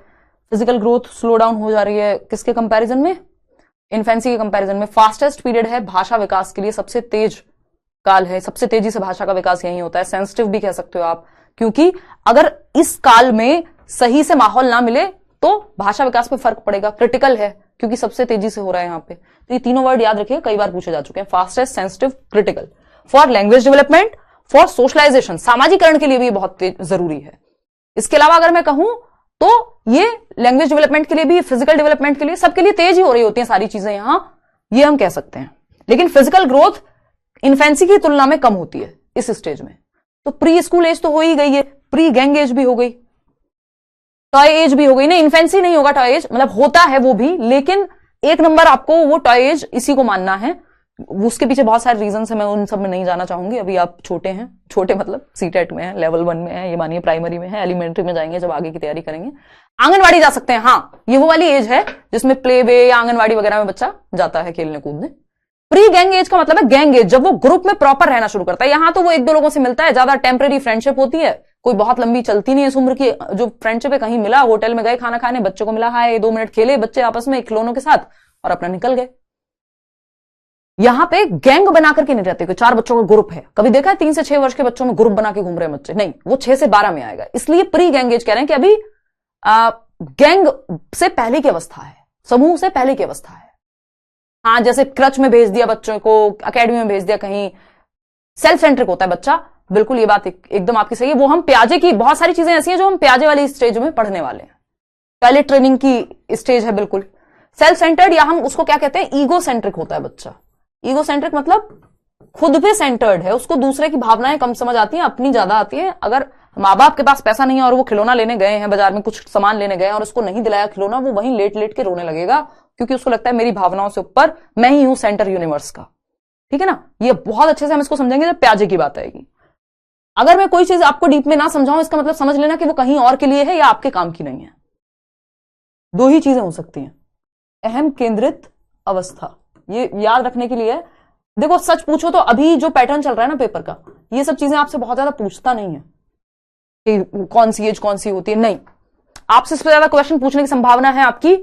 फिजिकल ग्रोथ स्लो डाउन हो जा रही है, किसके कंपैरिजन में, इन्फेंसी के कंपैरिजन में। फास्टेस्ट पीरियड है भाषा विकास के लिए, सबसे तेज काल है, सबसे तेजी से भाषा का विकास यही होता है। सेंसिटिव भी कह सकते हो आप, क्योंकि अगर इस काल में सही से माहौल ना मिले तो भाषा विकास पे फर्क पड़ेगा। क्रिटिकल है क्योंकि सबसे तेजी से हो रहा है यहाँ पे, तो ये तीनों वर्ड याद रखिए, कई बार पूछे जा चुके हैं, fastest, sensitive, critical. For language development, for socialisation, सामाजिकरण के लिए भी बहुत जरूरी है। इसके अलावा अगर मैं कहूं तो ये लैंग्वेज डेवलपमेंट के लिए भी, फिजिकल डेवलपमेंट के लिए, सबके लिए तेज ही हो रही होती हैं सारी चीजें यहां, ये हम कह सकते हैं। लेकिन फिजिकल ग्रोथ इन्फेंसी की तुलना में कम होती है इस स्टेज में। तो प्री स्कूल एज तो हो ही गई है, प्री गैंग एज भी हो गई, टॉय एज भी हो गई। नहीं, इन्फेंसी नहीं होगा, टॉय एज मतलब होता है वो भी, लेकिन एक नंबर आपको वो टॉय एज इसी को मानना है। उसके पीछे बहुत सारे रीजन है, मैं उन सब में नहीं जाना चाहूंगी। अभी आप छोटे हैं, छोटे मतलब सीटेट में है, लेवल 1 में है, ये मानिए प्राइमरी में है, एलिमेंट्री में जाएंगे जब आगे की तैयारी करेंगे। आंगनवाड़ी जा सकते हैं, हाँ ये वो वाली एज है जिसमें प्ले वे या आंगनवाड़ी वगैरह में बच्चा जाता है खेलने कूदने। प्री गैंग एज का मतलब है गैंग एज, जब वो ग्रुप में प्रॉपर रहना शुरू करता है। यहां तो वो एक दो लोगों से मिलता है, ज्यादा टेम्परेरी फ्रेंडशिप होती है, कोई बहुत लंबी चलती नहीं है इस उम्र की। जो फ्रेंडशिप है, कहीं मिला, होटल में गए खाना खाने, बच्चों को मिला, हाय 2 मिनट खेले बच्चे आपस में खिलौनों के साथ और अपना निकल गए। यहां पे गैंग बना करके नहीं रहते, कोई 4 बच्चों का ग्रुप है। कभी देखा है 3 से 6 वर्ष के बच्चों में ग्रुप बना के घूम रहे बच्चे? नहीं, वो 6 से 12 में आएगा। इसलिए प्री गैंग एज कह रहे हैं कि अभी गैंग से पहले की अवस्था है, समूह से पहले की अवस्था है। हाँ, जैसे क्रच में भेज दिया बच्चों को, अकेडमी में भेज दिया, कहीं सेल्फ सेंट्रिक होता है बच्चा, बिल्कुल ये बात एकदम आपकी सही है। वो हम प्याजे की बहुत सारी चीजें ऐसी हैं जो हम प्याजे वाली स्टेज में पढ़ने वाले हैं, पहले ट्रेनिंग की स्टेज है बिल्कुल। सेल्फ सेंटर्ड, या हम उसको क्या कहते हैं, ईगो सेंट्रिक होता है बच्चा। ईगो सेंट्रिक मतलब खुद पे सेंटर्ड है, उसको दूसरे की भावनाएं कम समझ आती हैं, अपनी ज्यादा आती है। अगर माँ बाप के पास पैसा नहीं है और वो खिलौना लेने गए हैं बाजार में, कुछ सामान लेने गए और उसको नहीं दिलाया खिलौना, वो वहीं लेट लेट के रोने लगेगा, क्योंकि उसको लगता है मेरी भावनाओं से ऊपर मैं ही हूं सेंटर यूनिवर्स का। ठीक है ना, ये बहुत अच्छे से हम इसको समझेंगे जब प्याजे की बात आएगी। अगर मैं कोई चीज आपको डीप में ना समझाऊं, इसका मतलब समझ लेना कि वो कहीं और के लिए है या आपके काम की नहीं है। 2 ही चीजें हो सकती हैं। अहम केंद्रित अवस्था, ये याद रखने के लिए, देखो सच पूछो तो अभी जो पैटर्न चल रहा है ना पेपर का, ये सब चीजें आपसे बहुत ज्यादा पूछता नहीं है कि कौन सी एज कौन सी होती है, नहीं। आपसे इससे ज्यादा क्वेश्चन पूछने की संभावना है आपकी,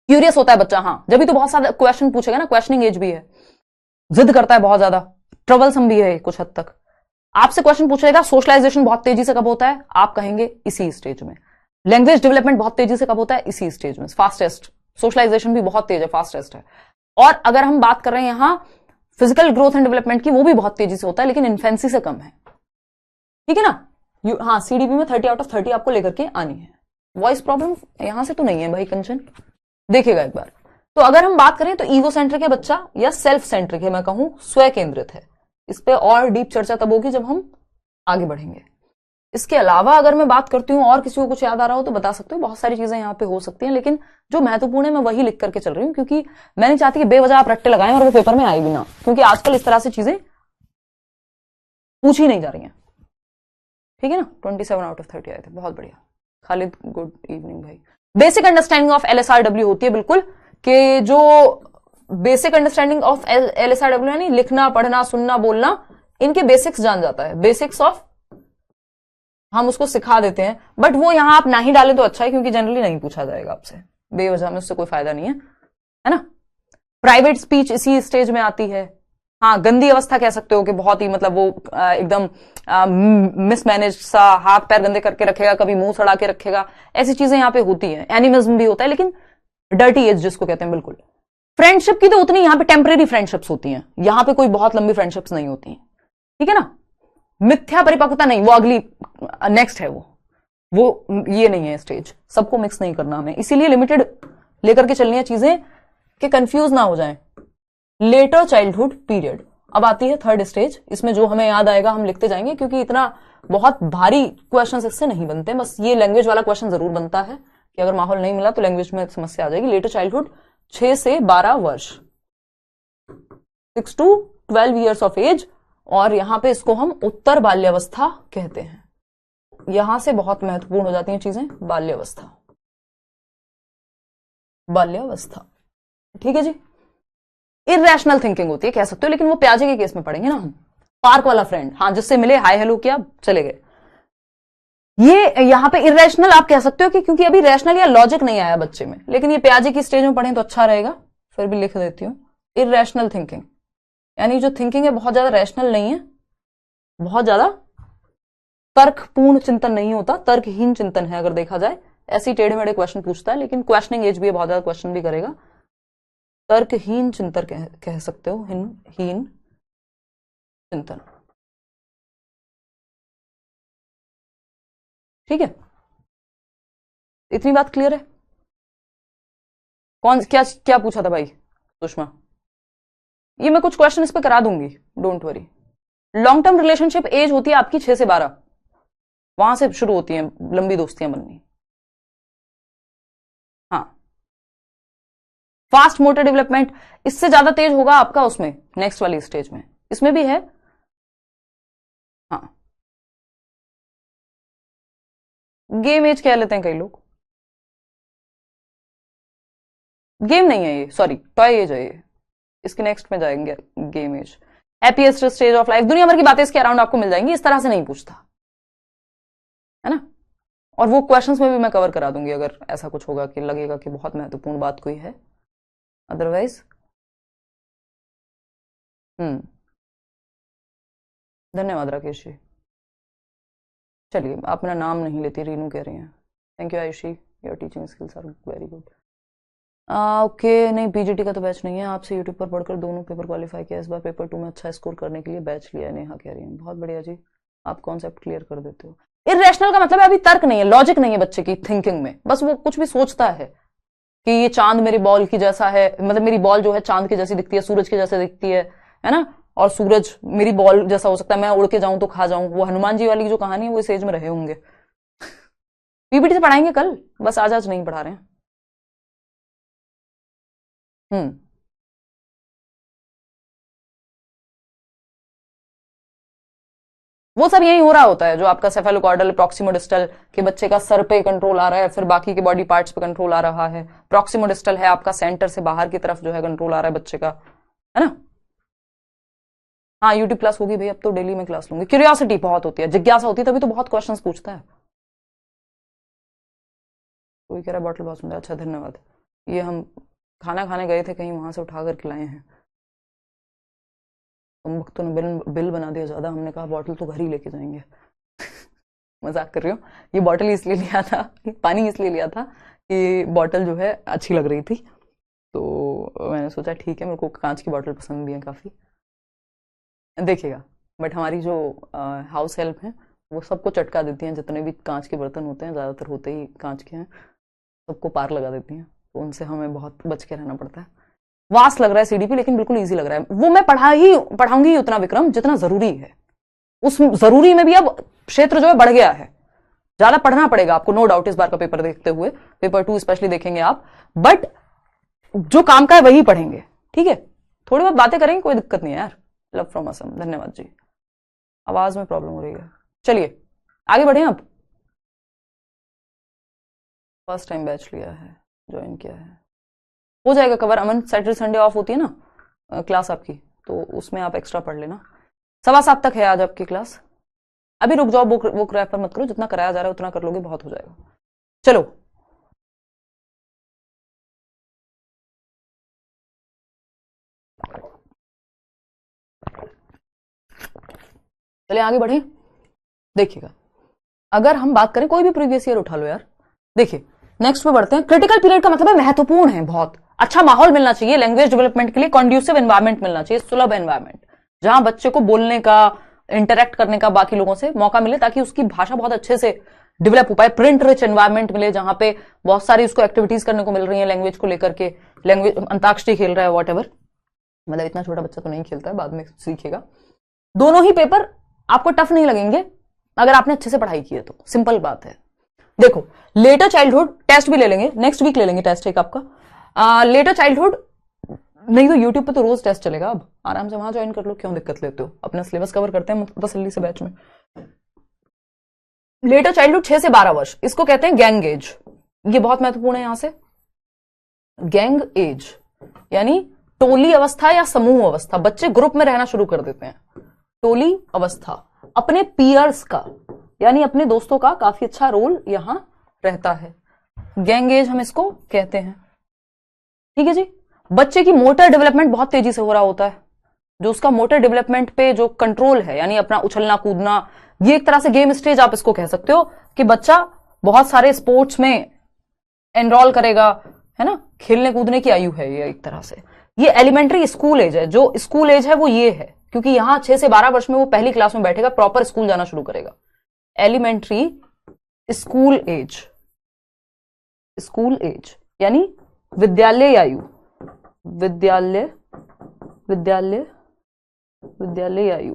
क्यूरियस होता है बच्चा, हाँ, जब भी तो बहुत सारा क्वेश्चन पूछेगा ना, क्वेश्चनिंग एज भी है, जिद करता है बहुत ज्यादा, ट्रबलसम भी है कुछ हद तक। आपसे क्वेश्चन पूछेगा सोशलाइजेशन बहुत तेजी से कब होता है, आप कहेंगे इसी स्टेज में। लैंग्वेज डेवलपमेंट बहुत तेजी से कब होता है, इसी स्टेज में, फास्टेस्ट। सोशलाइजेशन भी बहुत तेज है, फास्टेस्ट है। और अगर हम बात कर रहे हैं यहां फिजिकल ग्रोथ एंड डेवलपमेंट की, वो भी बहुत तेजी से होता है, लेकिन इन्फेंसी से कम है। ठीक है ना, हाँ, सीडीपी में 30 आउट ऑफ 30 आपको लेकर के आनी है। वॉइस प्रॉब्लम यहां से तो नहीं है भाई कंचन, देखिएगा एक बार। तो अगर हम बात करें तो ईगो सेंट्रिक है बच्चा या सेल्फ सेंट्रिक है, मैं कहूं स्वयं केंद्रित है। इस पे और डीप चर्चा तब होगी जब हम आगे बढ़ेंगे। इसके अलावा अगर मैं बात करती हूँ और किसी को कुछ याद आ रहा हो तो बता सकते हो, बहुत सारी चीजें यहाँ पे हो सकती हैं, लेकिन जो महत्वपूर्ण है मैं वही लिख करके चल रही हूँ, क्योंकि मैं नहीं चाहती कि बेवजह आप रट्टे लगाएं और वो पेपर में आए भी ना, क्योंकि आजकल इस तरह से चीजें पूछी नहीं जा रही हैं। ठीक है ना, 27 आउट ऑफ 30 आए थे, बहुत बढ़िया। खालिद, गुड इवनिंग भाई। बेसिक अंडरस्टैंडिंग ऑफ LSRW होती है बिल्कुल, कि जो बेसिक अंडरस्टैंडिंग ऑफ LSRW यानी लिखना, पढ़ना, सुनना, बोलना, इनके बेसिक्स जान जाता है। बेसिक्स ऑफ हम उसको सिखा देते हैं, बट वो यहां आप ना ही डालें तो अच्छा है, क्योंकि जनरली नहीं पूछा जाएगा आपसे बेवजह में, उससे कोई फायदा नहीं है ना। प्राइवेट स्पीच इसी स्टेज में आती है। हाँ, गंदी अवस्था कह सकते हो कि बहुत ही मतलब वो एकदम मिसमैनेज सा, हाथ पैर गंदे करके रखेगा, कभी मुंह सड़ा के रखेगा, ऐसी चीजें यहाँ पे होती है। एनिमिज्म भी होता है, लेकिन डर्टी एज जिसको कहते हैं, बिल्कुल। फ्रेंडशिप की तो उतनी यहाँ पे टेम्परेरी फ्रेंडशिप्स होती हैं, यहाँ पे कोई बहुत लंबी फ्रेंडशिप्स नहीं होती। ठीक है ना, मिथ्या परिपक्वता नहीं, वो अगली नेक्स्ट है, वो ये नहीं है स्टेज। सबको मिक्स नहीं करना हमें, इसीलिए लिमिटेड लेकर के चलनी है चीजें कि कंफ्यूज ना हो जाएं। लेटर चाइल्डहुड पीरियड, अब आती है 3rd स्टेज। इसमें जो हमें याद आएगा हम लिखते जाएंगे, क्योंकि इतना बहुत भारी क्वेश्चन इससे नहीं बनते, बस ये लैंग्वेज वाला क्वेश्चन जरूर बनता है, कि अगर माहौल नहीं मिला तो लैंग्वेज में समस्या आ जाएगी। लेटर चाइल्डहुड 6 से 12 वर्ष, 6 to 12 ईयर्स ऑफ एज, और यहां पे इसको हम उत्तर बाल्यावस्था कहते हैं। यहां से बहुत महत्वपूर्ण हो जाती हैं चीजें। बाल्यावस्था, बाल्यावस्था, ठीक है जी। इरेशनल थिंकिंग होती है कह सकते हो, लेकिन वो प्याजे के केस में पढ़ेंगे ना हम। पार्क वाला फ्रेंड, हाँ, जिससे मिले, हाय हेलो किया, चले गए, ये यहां पे इरेशनल आप कह सकते हो कि क्योंकि अभी रैशनल या लॉजिक नहीं आया बच्चे में, लेकिन ये प्याजे की स्टेज में पढ़ें तो अच्छा रहेगा, फिर भी लिख देती हूं। इरेशनल थिंकिंग यानी जो थिंकिंग है बहुत ज्यादा रैशनल नहीं है, बहुत ज्यादा तर्कपूर्ण चिंतन नहीं होता, तर्कहीन चिंतन है अगर देखा जाए। ऐसी टेढ़े मेढ़े क्वेश्चन पूछता है, लेकिन क्वेश्चनिंग एज भी है, बहुत ज्यादा क्वेश्चन भी करेगा। तर्कहीन चिंतन कह सकते हो, हीन चिंतन, ठीक है। इतनी बात क्लियर है? कौन क्या क्या पूछा था भाई सुषमा? ये मैं कुछ क्वेश्चन इस पे करा दूंगी, don't worry. Long term relationship age होती है आपकी 6 से 12, वहां से शुरू होती हैं लंबी दोस्तियां बननी। हाँ, फास्ट मोटर डेवलपमेंट इससे ज्यादा तेज होगा आपका उसमें, नेक्स्ट वाली स्टेज में, इसमें भी है। हाँ, गेम एज कह लेते हैं कई लोग, गेम नहीं है ये, सॉरी, टॉय एज है ये, इसके नेक्स्ट में जाएंगे game age. Happiest stage of life, दुनिया भर की बातें इसके अराउंड आपको मिल जाएंगी, इस तरह से नहीं पूछता है ना। और वो क्वेश्चंस में भी मैं कवर करा दूंगी अगर ऐसा कुछ होगा कि लगेगा कि बहुत महत्वपूर्ण बात कोई है, अदरवाइज। धन्यवाद राकेश जी। चलिए, आप मेरा नाम नहीं लेती, रीनू कह रही हैं। Thank you Ayushi, your teaching skills are very good. Okay, नहीं पीजीटी का तो बैच नहीं है, आपसे यूट्यूब पर पढ़कर दोनों पेपर क्वालिफाई किया, इस बार पेपर 2 में अच्छा स्कोर करने के लिए बैच लिया है, नेहा कह रही है। बहुत बढ़िया जी, आप कॉन्सेप्ट क्लियर कर देते हो। इरेशनल का मतलब है अभी तर्क नहीं है, लॉजिक नहीं है बच्चे की थिंकिंग में, बस वो कुछ भी सोचता है कि ये चांद मेरी बॉल की जैसा है, मतलब मेरी बॉल जो है चांद की जैसी दिखती है, सूरज की जैसे दिखती है ना, और सूरज मेरी बॉल जैसा हो सकता है, मैं उड़ के जाऊं तो खा जाऊं। वो हनुमान जी वाली जो कहानी है वो इस एज में रहे होंगे। पीपीटी से पढ़ाएंगे कल, बस आज आज नहीं पढ़ा रहे हैं। वो सब यही हो रहा होता है, जो आपका सेफेलोकॉर्डल प्रॉक्सिमोडिस्टल के बच्चे का सर पे कंट्रोल आ रहा है, फिर बाकी के बॉडी पार्ट्स पे कंट्रोल आ रहा है। प्रॉक्सिमोडिस्टल है आपका सेंटर से बाहर की तरफ जो है कंट्रोल आ रहा है बच्चे का, है ना। हाँ, यूट्यूब क्लास होगी भाई, अब तो डेली में क्लास लूंगी। क्यूरियोसिटी बहुत होती है, जिज्ञासा होती है, तभी तो बहुत क्वेश्चंस पूछता है। कोई कह रहा है बॉटल बहुत सुंदर, अच्छा धन्यवाद। ये हम खाना खाने गए थे कहीं, वहां से उठा कर खिलाए हैं। तुम वक्तों ने बिल बना दिया ज्यादा, हमने कहा बॉटल तो घर ही लेके जाएंगे। मजाक कर रही हूँ, ये बॉटल इसलिए लिया था, पानी इसलिए लिया था कि बॉटल जो है अच्छी लग रही थी, तो मैंने सोचा ठीक है, मेरे को कांच की बॉटल पसंद भी है काफी, देखिएगा। बट हमारी जो हाउस हेल्प है वो सबको चटका देती हैं, जितने भी कांच के बर्तन होते हैं, ज्यादातर होते ही कांच के हैं, सबको पार लगा देती हैं, तो उनसे हमें बहुत बच के रहना पड़ता है। वास्ट लग रहा है सीडीपी, लेकिन बिल्कुल इजी लग रहा है। वो मैं पढ़ाऊंगी उतना विक्रम जितना जरूरी है, उस जरूरी में भी अब क्षेत्र जो है बढ़ गया है, ज्यादा पढ़ना पड़ेगा आपको, नो डाउट। इस बार का पेपर देखते हुए, पेपर 2 स्पेशली देखेंगे आप, बट जो काम का है वही पढ़ेंगे, ठीक है। थोड़ी बहुत बातें करेंगे, कोई दिक्कत नहीं है यार। लव फ्रॉम असम, धन्यवाद जी। आवाज में प्रॉब्लम हो रही है, चलिए आगे बढ़े। अब फर्स्ट टाइम बैच लिया है, ज्वाइन किया है, हो जाएगा कवर। अमन, सैटरडे संडे ऑफ होती है ना क्लास आपकी, तो उसमें आप एक्स्ट्रा पढ़ लेना। 7:15 तक है आज आपकी क्लास। अभी रुक जाओ, बुक रेफर मत करो, जितना कराया जा रहा है उतना कर लोगे, बहुत हो जाएगा। चलो, चलिए आगे बढ़े। देखिएगा, अगर हम बात करें, कोई भी प्रीवियस ईयर उठा लो यार, देखिए नेक्स्ट पे बढ़ते हैं। क्रिटिकल पीरियड का मतलब है महत्वपूर्ण है, बहुत अच्छा माहौल मिलना चाहिए लैंग्वेज डेवलपमेंट के लिए, कॉन्ड्यूसिव एनवायरमेंट मिलना चाहिए, सुलभ एनवायरमेंट, जहां बच्चे को बोलने का, इंटरेक्ट करने का बाकी लोगों से मौका मिले, ताकि उसकी भाषा बहुत अच्छे से डेवलप हो पाए। प्रिंट रिच एनवायरमेंट मिले, जहां पे बहुत सारी उसको एक्टिविटीज करने को मिल रही है लैंग्वेज को लेकर के, लैंग्वेज अंताक्षरी खेल रहा है, वॉट एवर, मतलब इतना छोटा बच्चा तो नहीं खेलता है, बाद में सीखेगा। दोनों ही पेपर आपको टफ नहीं लगेंगे अगर आपने अच्छे से पढ़ाई की है तो, सिंपल बात है। देखो लेटर चाइल्डहुड टेस्ट भी ले लेंगे, नेक्स्ट वीक ले लेंगे टेस्ट एक आपका। लेटर चाइल्डहुड नहीं तो यूट्यूब पे तो रोज टेस्ट चलेगा, अब आराम से वहां ज्वाइन कर लो, क्यों दिक्कत लेते हो, अपना सिलेबस कवर करते हैं तसल्ली से बैच में। लेटर चाइल्डहुड 6 से 12 वर्ष, इसको कहते हैं गैंग एज। ये बहुत महत्वपूर्ण है यहां से, गैंग एज यानी टोली अवस्था या समूह अवस्था, बच्चे ग्रुप में रहना शुरू कर देते हैं। टोली अवस्था, अपने पीयर्स का यानी अपने दोस्तों का काफी अच्छा रोल यहां रहता है, गैंग एज हम इसको कहते हैं। ठीक है जी। बच्चे की मोटर डेवलपमेंट बहुत तेजी से हो रहा होता है, जो उसका मोटर डेवलपमेंट पे जो कंट्रोल है यानी अपना उछलना कूदना, ये एक तरह से गेम स्टेज आप इसको कह सकते हो कि बच्चा बहुत सारे स्पोर्ट्स में एनरोल करेगा, है ना, खेलने कूदने की आयु है ये एक तरह से। ये एलिमेंट्री स्कूल एज है, जो स्कूल एज है वो ये है, क्योंकि यहां 6 से 12 वर्ष में वो पहली क्लास में बैठेगा, प्रॉपर स्कूल जाना शुरू करेगा। Elementary school age, school age यानी विद्यालय आयु, विद्यालय विद्यालय विद्यालय आयु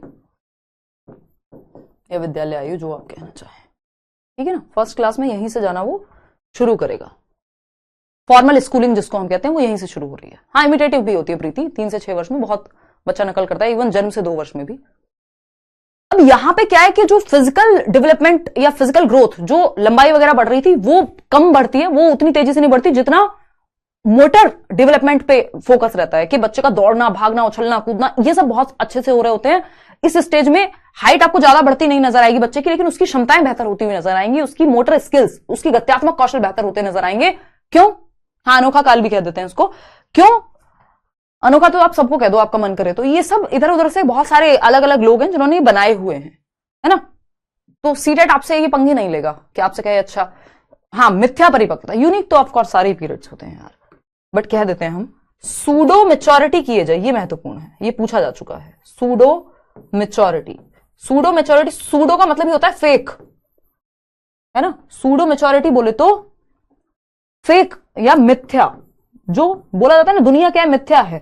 या विद्यालय आयु, जो आप कहना चाहें। ठीक है ना, फर्स्ट क्लास में यहीं से जाना वो शुरू करेगा। फॉर्मल स्कूलिंग जिसको हम कहते हैं वो यहीं से शुरू हो रही है। हाँ, इमिटेटिव भी होती है प्रीति, 3 से 6 वर्ष में बहुत बच्चा नकल करता है, इवन जन्म से 2 वर्ष में भी। अब यहां पे क्या है कि जो फिजिकल डेवलपमेंट या फिजिकल ग्रोथ, जो लंबाई वगैरह बढ़ रही थी वो कम बढ़ती है, वो उतनी तेजी से नहीं बढ़ती जितना मोटर डेवलपमेंट पे फोकस रहता है कि बच्चे का दौड़ना भागना उछलना कूदना ये सब बहुत अच्छे से हो रहे होते हैं। इस स्टेज में हाइट आपको ज्यादा बढ़ती नहीं नजर आएगी बच्चे की, लेकिन उसकी क्षमताएं बेहतर होती हुई नजर आएंगी, उसकी मोटर स्किल्स, उसकी गत्यात्मक कौशल बेहतर होते नजर आएंगे। क्यों? हाँ, अनोखा काल भी कह देते हैं उसको। क्यों अनोखा? तो आप सबको कह दो, आपका मन करे तो। ये सब इधर उधर से बहुत सारे अलग अलग लोग हैं जिन्होंने बनाए हुए हैं, है ना। तो सीटेट आपसे ये पंगे नहीं लेगा कि आपसे कहे अच्छा हाँ मिथ्या परिपक्वता, यूनिक तो ऑफकोर्स सारे पीरियड्स होते हैं यार, बट कह देते हैं हम सूडो मेच्योरिटी की एज है, ये महत्वपूर्ण है, ये पूछा जा चुका है। Pseudo maturity, pseudo maturity, pseudo का मतलब ही होता है फेक, है ना। सूडो मेच्योरिटी बोले तो फेक या मिथ्या, जो बोला जाता है ना दुनिया क्या है, मिथ्या है,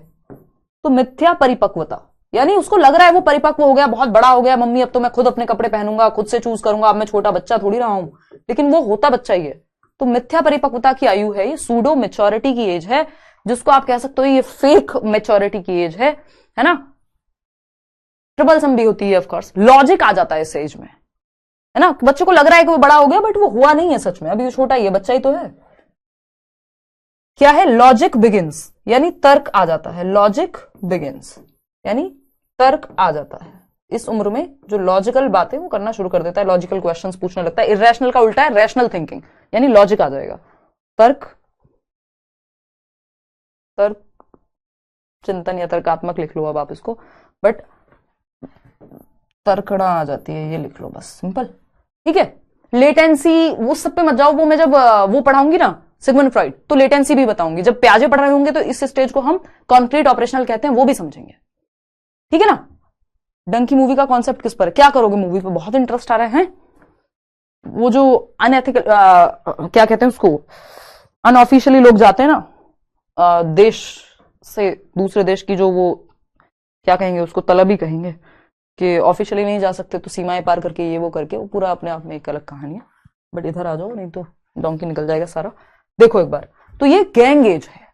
तो मिथ्या परिपक्वता यानी उसको लग रहा है वो परिपक्व हो गया, बहुत बड़ा हो गया, मम्मी अब तो मैं खुद अपने कपड़े पहनूंगा, खुद से चूज करूंगा, अब मैं छोटा बच्चा थोड़ी रहा हूं, लेकिन वो होता बच्चा ही है। तो मिथ्या परिपक्वता की आयु है ये, सूडो मेच्योरिटी की एज है, जिसको आप कह सकते हो ये फेक मेच्योरिटी की एज है ना। ट्रिबलसम भी होती है ऑफकोर्स। लॉजिक आ जाता है इस एज में, है ना। बच्चे को लग रहा है कि वो बड़ा हो गया, बट वो हुआ नहीं है सच में, अभी वो छोटा ही है, बच्चा ही तो है। क्या है? लॉजिक बिगिंस यानी तर्क आ जाता है, लॉजिक बिगिंस यानी तर्क आ जाता है। इस उम्र में जो लॉजिकल बातें वो करना शुरू कर देता है, लॉजिकल क्वेश्चंस पूछने लगता है। इरेशनल का उल्टा है रैशनल थिंकिंग, यानी लॉजिक आ जाएगा। तर्क, तर्क चिंतन या तर्कात्मक लिख लो अब आप इसको, बट तर्कड़ा आ जाती है, ये लिख लो बस, सिंपल। ठीक है। लेटेंसी वो सब पे मत जाओ, वो मैं जब वो पढ़ाऊंगी ना सिगमंड फ्रॉइड, तो लेटेंसी भी बताऊंगी। जब प्याजे पढ़ रहे होंगे तो इस स्टेज को हम कॉन्क्रीट ऑपरेशनल कहते हैं, वो भी समझेंगे। ठीक है ना। डंकी मूवी का कॉन्सेप्ट किस पर है? क्या करोगे मूवी पे? बहुत इंटरेस्ट आ रहे हैं। वो जो अनएथिकल क्या कहते हैं उसको, अनऑफिशियली लोग जाते हैं ना देश से दूसरे देश की, जो वो क्या कहेंगे उसको, तलब ही कहेंगे, कि ऑफिशियली नहीं जा सकते तो सीमाएं पार करके ये वो करके, वो पूरा अपने आप में एक अलग कहानी है। बट इधर आ जाओ नहीं तो डोंकी निकल जाएगा सारा। देखो एक बार, तो ये गैंग एज है।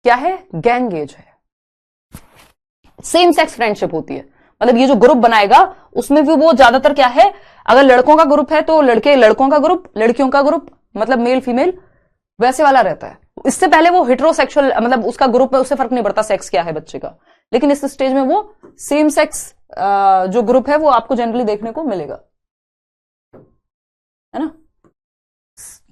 क्या है? गैंग एज है। सेम सेक्स फ्रेंडशिप होती है, मतलब ये जो ग्रुप बनाएगा उसमें भी वो ज्यादातर क्या है, अगर लड़कों का ग्रुप है तो लड़के लड़कों का ग्रुप, लड़कियों का ग्रुप, मतलब मेल फीमेल वैसे वाला रहता है। इससे पहले वो हेटेरोसेक्सुअल, मतलब उसका ग्रुप है, उससे फर्क नहीं पड़ता सेक्स क्या है बच्चे का, लेकिन इस स्टेज में वो सेम सेक्स जो ग्रुप है वो आपको जनरली देखने को मिलेगा, है ना।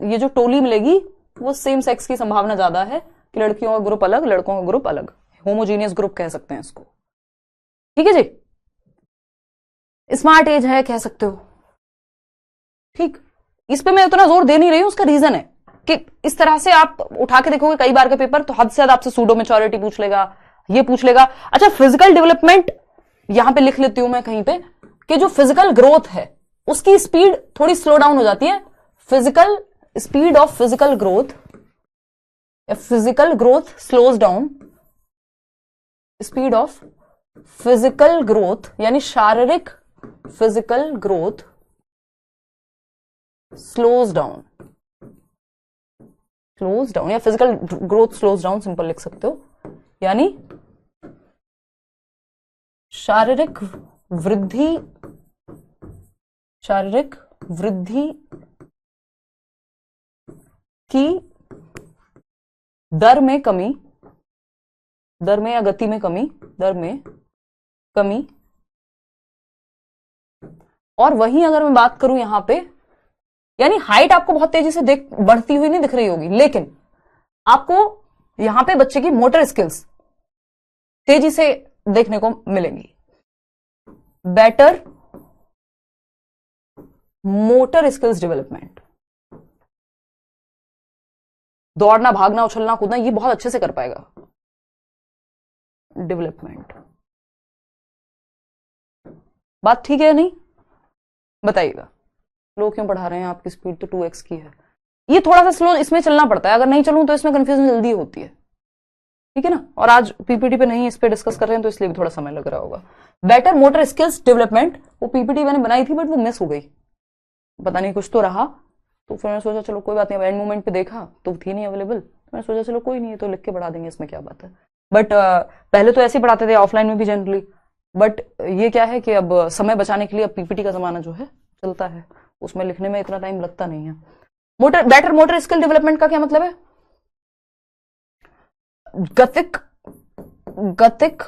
ये जो टोली मिलेगी वो सेम सेक्स की संभावना ज्यादा है कि लड़कियों का ग्रुप अलग, लड़कों का ग्रुप अलग, होमोजीनियस ग्रुप कह सकते हैं इसको। ठीक है जी। स्मार्ट एज है कह सकते हो। ठीक, इस पे मैं उतना जोर दे नहीं रही हूं, उसका रीजन है कि इस तरह से आप उठा के देखोगे कई बार के पेपर, तो हद से ज्यादा आपसे सूडो मैच्योरिटी पूछ लेगा, ये पूछ लेगा। अच्छा, फिजिकल डेवलपमेंट यहां पे लिख लेती हूं मैं कहीं पे, कि जो फिजिकल ग्रोथ है उसकी स्पीड थोड़ी स्लो डाउन हो जाती है। Physical speed of physical growth, physical growth slows down, speed of physical growth यानी शारीरिक physical growth slows down, slows down, या physical growth slows down, simple लिख सकते हो, यानी शारीरिक वृद्धि की दर में कमी, दर में या गति में कमी, दर में कमी। और वहीं अगर मैं बात करूं यहां पे, यानी हाइट आपको बहुत तेजी से बढ़ती हुई नहीं दिख रही होगी, लेकिन आपको यहां पे बच्चे की मोटर स्किल्स तेजी से देखने को मिलेंगी। बेटर मोटर स्किल्स डेवलपमेंट, दौड़ना, भागना, उछलना, कूदना, ये बहुत अच्छे से कर पाएगा। डेवलपमेंट, बात ठीक है या नहीं, बताइएगा। स्लो क्यों पढ़ा रहे हैं, आपकी स्पीड तो 2x की है। ये थोड़ा सा स्लो इसमें चलना पड़ता है, अगर नहीं चलूं तो इसमें कंफ्यूजन जल्दी होती है, ठीक है ना। और आज पीपीटी पे नहीं, इस पे डिस्कस कर रहे हैं तो इसलिए भी थोड़ा समय लग रहा होगा। बेटर मोटर स्किल्स डेवलपमेंट, वो पीपीटी मैंने बनाई थी बट वो मिस हो गई, पता नहीं कुछ तो रहा, तो फिर मैंने सोचा चलो कोई बात नहीं, एंड मोमेंट पे देखा तो थी नहीं अवेलेबल, तो मैंने सोचा चलो कोई नहीं है तो लिख के बढ़ा देंगे, इसमें क्या बात है। बट पहले तो ऐसे ही पढ़ाते थे ऑफलाइन में भी जनरली, बट ये क्या है कि अब समय बचाने के लिए अब पीपीटी का जमाना जो है चलता है, उसमें लिखने में इतना टाइम लगता नहीं है। बेटर मोटर स्किल डेवलपमेंट का क्या मतलब है, गतिक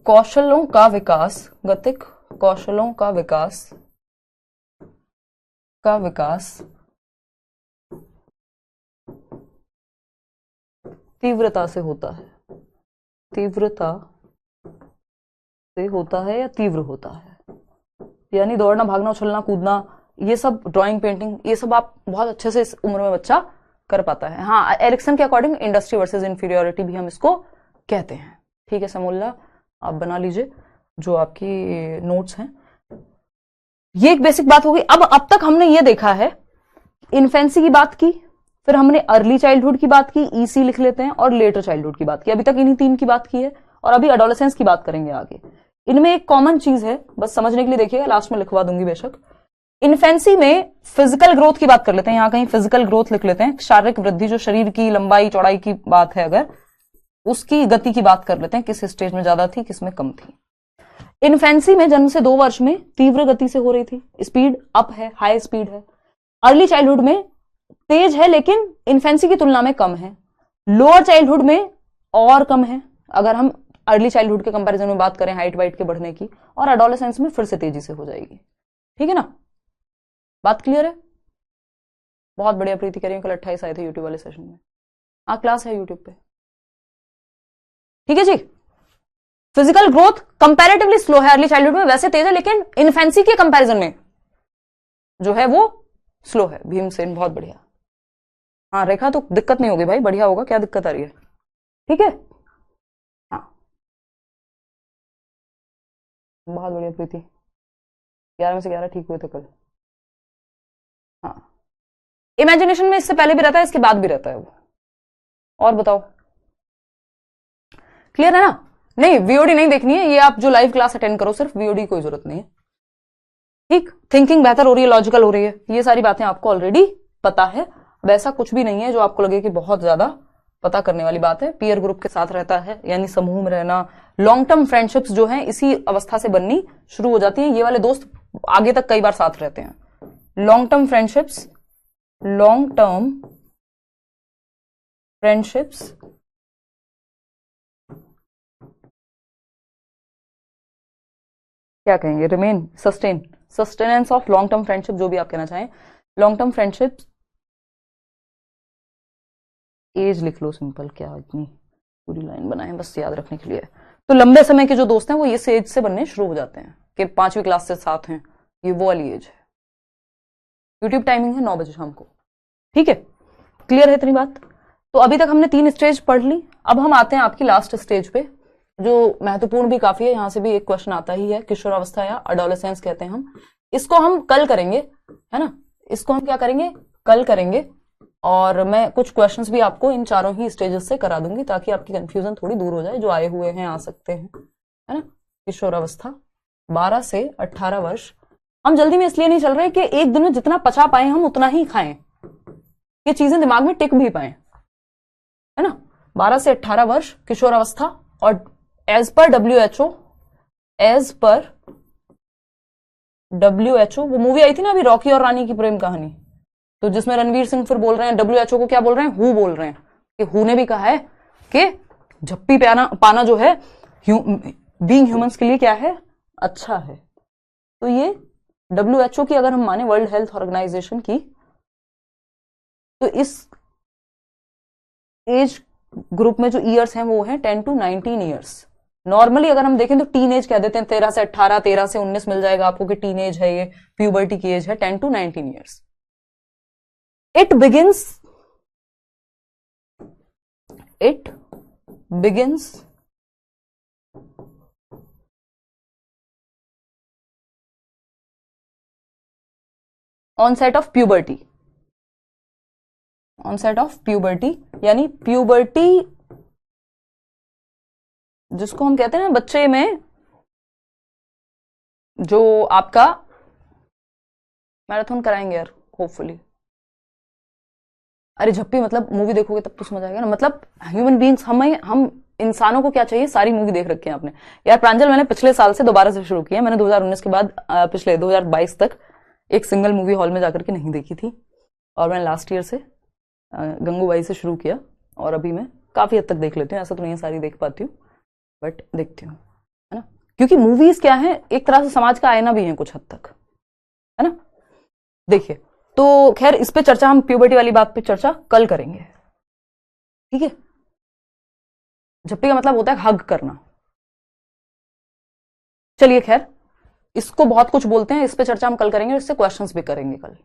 कौशलों का विकास, गतिक कौशलों का विकास तीव्रता से होता है, तीव्रता से होता है या तीव्र होता है, यानी दौड़ना, भागना, उछलना, कूदना, ये सब, ड्राइंग, पेंटिंग, ये सब आप बहुत अच्छे से इस उम्र में बच्चा कर पाता है। हाँ, एरिक्सन के अकॉर्डिंग इंडस्ट्री वर्सेस इंफीरियोरिटी भी हम इसको कहते हैं, ठीक है। समोल्ला आप बना लीजिए जो आपकी नोट्स हैं। ये एक बेसिक बात होगी। अब तक हमने ये देखा है, इन्फेंसी की बात की, फिर हमने अर्ली चाइल्डहुड की बात की, ईसी लिख लेते हैं, और लेटर चाइल्डहुड की बात की। अभी तक इन्हीं 3 की बात की है, और अभी एडोलेसेंस की बात करेंगे आगे। इनमें एक कॉमन चीज है, बस समझने के लिए देखिएगा, लास्ट में लिखवा दूंगी बेशक। इन्फेंसी में फिजिकल ग्रोथ की बात कर लेते हैं, यहां कहीं फिजिकल ग्रोथ लिख लेते हैं, शारीरिक वृद्धि, जो शरीर की लंबाई चौड़ाई की बात है, अगर उसकी गति की बात कर लेते हैं, किस स्टेज में ज्यादा थी, किस में कम थी। इन्फेंसी में जन्म से 2 वर्ष में तीव्र गति से हो रही थी, स्पीड अप है, हाई स्पीड है। अर्ली चाइल्डहुड में तेज है लेकिन इन्फेंसी की तुलना में कम है। लोअर चाइल्डहुड में और कम है, अगर हम अर्ली चाइल्डहुड के कंपैरिजन में बात करें हाइट वाइट के बढ़ने की, और एडोलेसेंस में फिर से तेजी से हो जाएगी, ठीक है ना। बात क्लियर है? बहुत बढ़िया प्रीति कह रही है, कल 28 आए थे यूट्यूब वाले सेशन में। हाँ, क्लास है यूट्यूब पे, ठीक है जी। फिजिकल ग्रोथ कंपैरेटिवली स्लो है अर्ली चाइल्डहुड में, वैसे तेज है लेकिन इन्फेंसी के कंपैरिजन में जो है वो स्लो है। भीमसेन बहुत बढ़िया। हाँ रेखा, तो दिक्कत नहीं होगी भाई, बढ़िया होगा, क्या दिक्कत आ रही है, ठीक है। हाँ बहुत बढ़िया प्रीति, 11 में से 11 ठीक हुए थे कल। हाँ, इमेजिनेशन में इससे पहले भी रहता है, इसके बाद भी रहता है वो। और बताओ, क्लियर है ना? नहीं, वीओडी नहीं देखनी है, ये आप जो लाइव क्लास अटेंड करो सिर्फ, वीओडी कोई जरूरत नहीं है, ठीक। थिंकिंग बेहतर हो रही है, लॉजिकल हो रही है, ये सारी बातें आपको ऑलरेडी पता है। वैसा कुछ भी नहीं है जो आपको लगे कि बहुत ज्यादा पता करने वाली बात है। पीयर ग्रुप के साथ रहता है, यानी समूह में रहना। लॉन्ग टर्म फ्रेंडशिप्स जो हैं इसी अवस्था से बननी शुरू हो जाती हैं, ये वाले दोस्त आगे तक कई बार साथ रहते हैं। Long term friendships, long term friendships क्या कहेंगे, remain, sustain, sustenance of long term friendship, जो भी आप कहना चाहें। लॉन्ग टर्म फ्रेंडशिप, एज लिख लो सिंपल, क्या इतनी पूरी लाइन बनाए बस याद रखने के लिए। तो लंबे समय के जो दोस्त हैं वो इस एज से बनने शुरू हो जाते हैं कि 5वीं क्लास से साथ हैं, ये वो वाली एज है। यूट्यूब टाइमिंग है 9 बजे शाम को, ठीक है। क्लियर है इतनी बात? तो अभी तक हमने 3 स्टेज पढ़ ली। अब हम आते हैं आपकी लास्ट स्टेज पे, जो महत्वपूर्ण भी काफी है। यहां से भी एक क्वेश्चन आता ही है, किशोरावस्था या एडोलेसेंस कहते हैं हम। इसको हम कल करेंगे, है ना, इसको हम क्या करेंगे, कल करेंगे। और मैं कुछ क्वेश्चंस भी आपको इन चारों ही स्टेजेस से करा दूंगी ताकि आपकी कंफ्यूजन थोड़ी दूर हो जाए। जो आए हुए हैं आ सकते हैं, है ना। किशोरावस्था 12 से 18 वर्ष हम जल्दी में इसलिए नहीं चल रहे कि एक दिन में जितना पचा पाए हम उतना ही खाएं, ये चीजें दिमाग में टिक भी पाए, है ना। 12 से 18 वर्ष किशोर अवस्था, और एज पर WHO, वो मूवी आई थी ना अभी, रॉकी और रानी की प्रेम कहानी, तो जिसमें रणवीर सिंह फिर बोल रहे हैं WHO को क्या बोल रहे हैं, हु बोल रहे हैं, कि हु ने भी कहा है कि झप्पी पाना जो है बीइंग ह्यूमंस के लिए क्या है, अच्छा है। तो ये WHO की अगर हम माने, वर्ल्ड हेल्थ ऑर्गेनाइजेशन की, तो इस एज ग्रुप में जो ईयर्स हैं वो हैं 10 to 19 ईयर्स। नॉर्मली अगर हम देखें तो टीन एज कह देते हैं, 13 से 18, 13 से 19 मिल जाएगा आपको कि टीन एज है, ये प्यूबर्टी की एज है, 10 to 19 years. It begins onset of puberty, यानी प्यूबर्टी जिसको हम कहते हैं ना बच्चे में जो आपका मैराथन कराएंगे यार होपफुली। अरे झप्पी मतलब मूवी देखोगे तब तो समझ आएगा ना, मतलब ह्यूमन बीइंग्स, हम इंसानों को क्या चाहिए, सारी मूवी देख रखी है आपने यार। प्रांजल मैंने पिछले साल से दोबारा से शुरू किया, मैंने 2019 के बाद पिछले 2022 तक एक सिंगल मूवी हॉल में जाकर के नहीं देखी थी, और मैंने लास्ट ईयर से गंगूबाई से शुरू किया, और अभी मैं काफी हद तक देख लेती हूँ, ऐसा तो नहीं सारी देख पाती हूँ बट देखती हूँ, है ना। क्योंकि मूवीज क्या है, एक तरह से समाज का आईना भी है कुछ हद तक, है ना। देखिए तो खैर इस पे चर्चा, हम प्यूबर्टी वाली बात पे चर्चा कल करेंगे, ठीक है। झप्पी का मतलब होता है हग करना। चलिए खैर, इसको बहुत कुछ बोलते हैं, इस पे चर्चा हम कल करेंगे, इससे क्वेश्चंस भी करेंगे कल।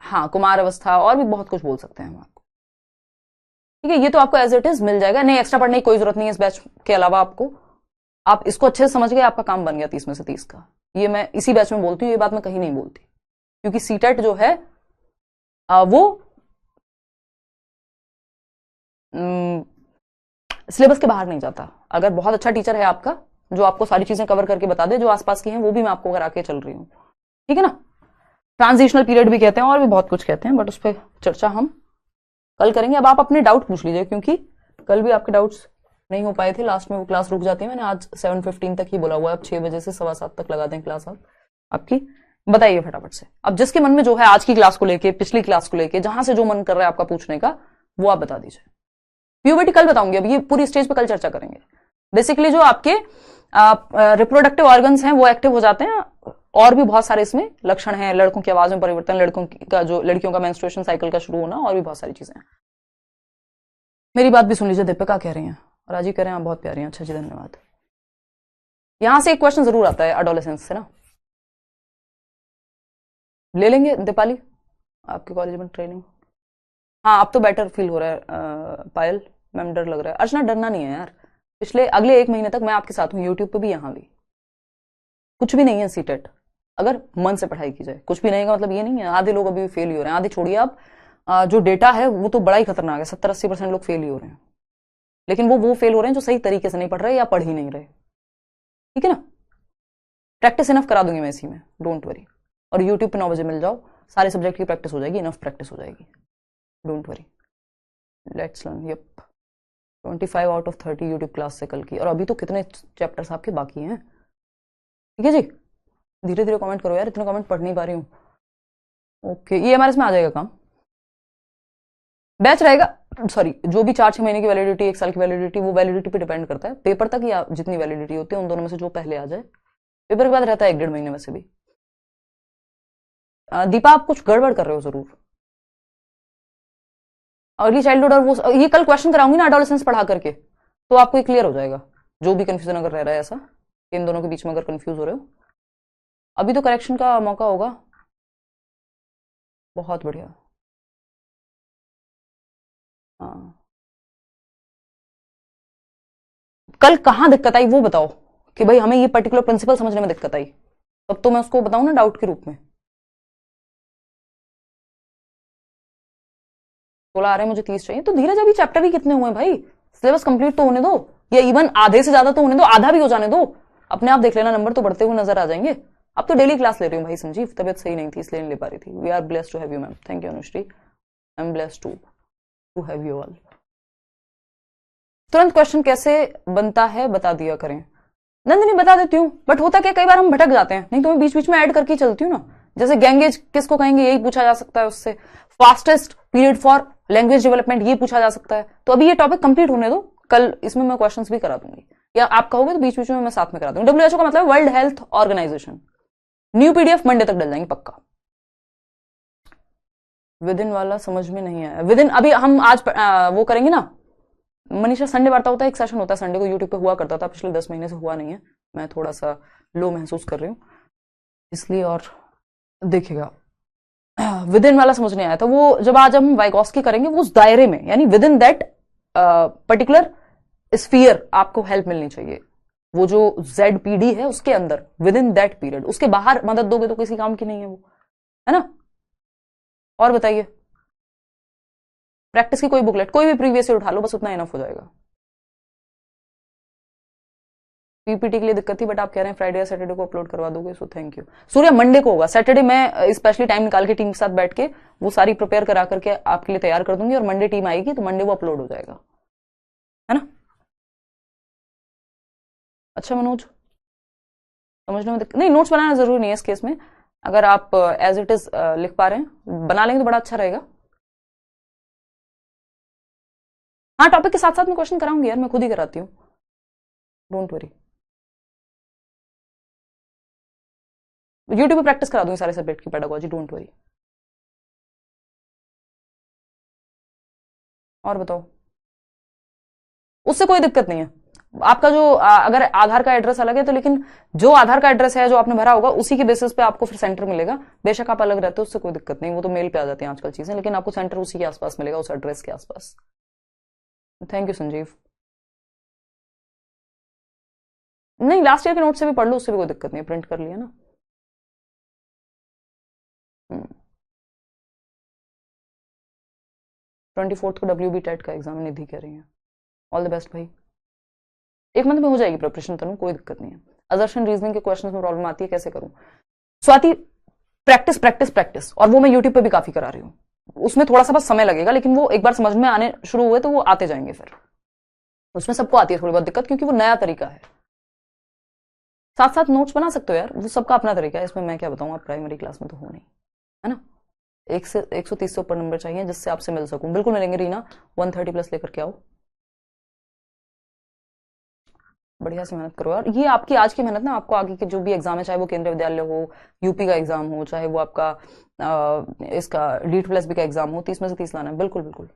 हाँ, कुमार अवस्था और भी बहुत कुछ बोल सकते हैं हम आपको, ठीक है। ये तो आपको एज इट इज मिल जाएगा, नहीं एक्स्ट्रा पढ़ने की कोई जरूरत नहीं है इस बैच के अलावा आपको। आप इसको अच्छे से समझ गए, आपका काम बन गया 30 में से 30 का। ये मैं इसी बैच में बोलती हूँ, ये बात मैं कहीं नहीं बोलती, क्योंकि सीटेट जो है वो सिलेबस के बाहर नहीं जाता। अगर बहुत अच्छा टीचर है आपका जो आपको सारी चीजें कवर करके बता दे, जो आसपास की हैं वो भी मैं आपको करा के चल रही हूँ, ठीक है ना। ट्रांजिशनल पीरियड भी कहते हैं और भी बहुत कुछ कहते हैं, बट उस पर चर्चा हम कल करेंगे। अब आप अपने डाउट पूछ लीजिए, क्योंकि कल भी आपके डाउट्स नहीं हो पाए थे, लास्ट में वो क्लास रुक जाती है। मैंने आज 7:15 तक ही बोला हुआ है, अब 6 बजे से 7:15 तक लगा दें क्लास आप आपकी। बताइए फटाफट से, अब जिसके मन में जो है आज की क्लास को लेके, पिछली क्लास को लेके, जहां से जो मन कर रहा है आपका पूछने का, वो आप बता दीजिए। प्यूबर्टी कल बताऊंगी, अब ये पूरी स्टेज पे कल चर्चा करेंगे। बेसिकली जो आपके रिप्रोडक्टिव ऑर्गन्स हैं वो एक्टिव हो जाते हैं, और भी बहुत सारे इसमें लक्षण हैं, लड़कों की आवाज में परिवर्तन, लड़कियों का मेंस्ट्रुएशन साइकिल का शुरू होना, और भी बहुत सारी चीजें हैं। मेरी बात भी सुन लीजिए, दीपिका कह रही हैं, राजीव कह रहे हैं आप बहुत प्यारी हैं, अच्छा जी धन्यवाद। यहां से एक क्वेश्चन जरूर आता है एडोलेसेंस से ना, ले लेंगे दीपाली आपके कॉलेज में ट्रेनिंग। हाँ अब तो बेटर फील हो रहा है पायल मैम, डर लग रहा है। अर्चना डरना नहीं है यार, पिछले अगले 1 महीने तक मैं आपके साथ हूँ, यूट्यूब पे भी यहाँ भी। कुछ भी नहीं है सीटेट, अगर मन से पढ़ाई की जाए। कुछ भी नहीं का मतलब ये नहीं है, आधे लोग अभी भी फेल ही हो रहे हैं, आधे छोड़िए आप, जो डेटा है वो तो बड़ा ही खतरनाक है, 70-80% लोग फेल ही हो रहे हैं। लेकिन वो फेल हो रहे हैं जो सही तरीके से नहीं पढ़ रहे या पढ़ ही नहीं रहे, ठीक है ना। प्रैक्टिस इनफ करा दूंगी मैं इसी में, डोंट वरी। और यूट्यूब पे 9 बजे मिल जाओ, सारे सब्जेक्ट की प्रैक्टिस हो जाएगी, इनफ प्रैक्टिस हो जाएगी, don't worry. Let's learn. Yup 25 out of 30 YouTube class से कल की, और अभी तो कितने चैप्टर्स आपके बाकी हैं, ठीक है जी। धीरे धीरे कमेंट करो यार, इतने कमेंट पढ़ नहीं पा रही हूँ। ओके, ये हमारे इसमें आ जाएगा काम, बैच रहेगा, सॉरी जो भी 4-6 महीने की वैलिडिटी, 1 साल की वैलिडिटी, वो वैलिडिटी पे डिपेंड करता है, पेपर तक या जितनी वैलिडिटी होती है उन दोनों में से जो पहले आ जाए। पेपर के बाद रहता है 1-1.5 महीने में से भी। दीपा आप कुछ गड़बड़ कर रहे हो जरूर, अर्ली चाइल्डहुड और वो, ये कल क्वेश्चन कराऊंगी ना एडोलेसेंस पढ़ा करके, तो आपको ये क्लियर हो जाएगा, जो भी कंफ्यूजन अगर रह रहा है ऐसा, इन दोनों के बीच में अगर कंफ्यूज हो रहे हो। अभी तो करेक्शन का मौका होगा, बहुत बढ़िया। हाँ कल कहाँ दिक्कत आई वो बताओ, कि भाई हमें ये पर्टिकुलर प्रिंसिपल समझने में दिक्कत आई, तब तो मैं उसको बताऊं ना डाउट के रूप में। 16 आ रहे हैं, मुझे 30 चाहिए, तो धीरज अभी चैप्टर ही कितने हुए भाई, सिलेबस कंप्लीट तो होने दो, या इवन आधे से ज्यादा तो होने दो, आधा भी हो जाने दो, अपने आप देख लेना नंबर तो बढ़ते हुए नजर आ जाएंगे। अब तो डेली क्लास ले रही हूँ भाई संजीव, तबियत सही नहीं थी इसलिए नहीं ले पा रही थी। We are blessed to have you ma'am, thank you Anushri, I am blessed to have you all. तुरंत क्वेश्चन कैसे बनता है बता दिया करें। नंदिनी बता देती हूँ, बट होता क्या कई बार हम भटक जाते हैं, नहीं तो मैं बीच बीच में ऐड करके चलती हूँ ना। जैसे गैंगेज किसको कहेंगे यही पूछा जा सकता है उससे, fastest period for language development ये पूछा जा सकता है। तो अभी ये टॉपिक कंप्लीट होने दो, कल इसमें मैं क्वेश्चंस भी करा दूंगी, या आप कहोगे तो बीच बीच में मैं साथ में करा दूंगी। WHO का मतलब world health organisation. New PDF Monday तक डल जाएंगे पक्का। विद इन वाला समझ में नहीं आया। विद इन अभी हम आज वो करेंगे ना मनीषा, संडे वार्ता होता है, एक सेशन होता है संडे को, यूट्यूब पे हुआ करता था, पिछले 10 महीने से हुआ नहीं है, मैं थोड़ा सा लो महसूस कर रही हूँ इसलिए, और देखिएगा विद इन वाला समझ नहीं आया था वो, जब आज हम वाइगॉस्की करेंगे वो उस दायरे में, यानी with in that particular sphere आपको हेल्प मिलनी चाहिए, वो जो ZPD है उसके अंदर विद इन दैट पीरियड, उसके बाहर मदद दोगे तो किसी काम की नहीं है वो, है ना। और बताइए, प्रैक्टिस की कोई बुकलेट कोई भी प्रीवियस ईयर उठा लो, बस उतना इनफ हो जाएगा। PPT के लिए दिक्कत थी, बट आप कह रहे हैं फ्राइडे या सैटरडे को अपलोड करवा दोगे, so thank you. Surya Monday को होगा, सैटरडे मैं स्पेशली टाइम निकाल के टीम के साथ बैठ के वो सारी प्रिपेयर करा करके आपके लिए तैयार कर दूंगी, और मंडे टीम आएगी तो मंडे वो अपलोड हो जाएगा, है ना। अच्छा मनोज, समझने में नहीं, नोट्स बनाना जरूरी नहीं है इस केस में, अगर आप एज इट इज लिख पा रहे हैं बना लेंगे तो बड़ा अच्छा रहेगा। हाँ, टॉपिक के साथ साथ मैं क्वेश्चन कराऊंगी यार, मैं खुद ही कराती हूँ, डोंट वरी। यूट्यूब पे प्रैक्टिस करा दूंगी सारे सब्जेक्ट की पेडागोजी, डोंट वरी। और बताओ, उससे कोई दिक्कत नहीं है। आपका जो अगर आधार का एड्रेस अलग है तो, लेकिन जो आधार का एड्रेस है जो आपने भरा होगा उसी के बेसिस पे आपको फिर सेंटर मिलेगा। बेशक आप अलग रहते हो उससे कोई दिक्कत नहीं, वो तो मेल पे आ जाती है आजकल चीजें, लेकिन आपको सेंटर उसी के आसपास मिलेगा, उस एड्रेस के आसपास। Thank you Sanjeev. नहीं, लास्ट ईयर के नोट से भी पढ़ लो, उससे भी कोई दिक्कत नहीं, प्रिंट कर लिया ना। 24 को WB टेट का एग्जाम निधि कह रही है। ऑल द बेस्ट भाई, एक मंथ में हो जाएगी प्रिपरेशन तनु, कोई दिक्कत नहीं है। अजर्शन रीजनिंग के क्वेश्चन में प्रॉब्लम आती है, कैसे करूं। स्वाति, प्रैक्टिस प्रैक्टिस प्रैक्टिस, और वो मैं यूट्यूब पे भी काफी करा रही हूँ, उसमें थोड़ा सा बस समय लगेगा, लेकिन वो एक बार समझ में आने शुरू हुए तो वो आते जाएंगे फिर। उसमें सबको आती है थोड़ी बहुत दिक्कत, क्योंकि वो नया तरीका है। साथ साथ नोट्स बना सकते हो यार, वो सबका अपना तरीका है, इसमें मैं क्या बताऊं, आप प्राइमरी क्लास में तो हो नहीं, है ना। 130 से ऊपर नंबर चाहिए जिससे आपसे मिल सकूं। बिल्कुल मिलेंगे रीना, 130 प्लस लेकर के आओ, बढ़िया से मेहनत करो यार। ये आपकी आज की मेहनत ना आपको आगे के जो भी एग्जाम है, चाहे वो केंद्रीय विद्यालय हो, यूपी का एग्जाम हो, चाहे वो आपका इसका DEET+B का एग्जाम हो, 30 में से 30 लाना है। बिल्कुल बिल्कुल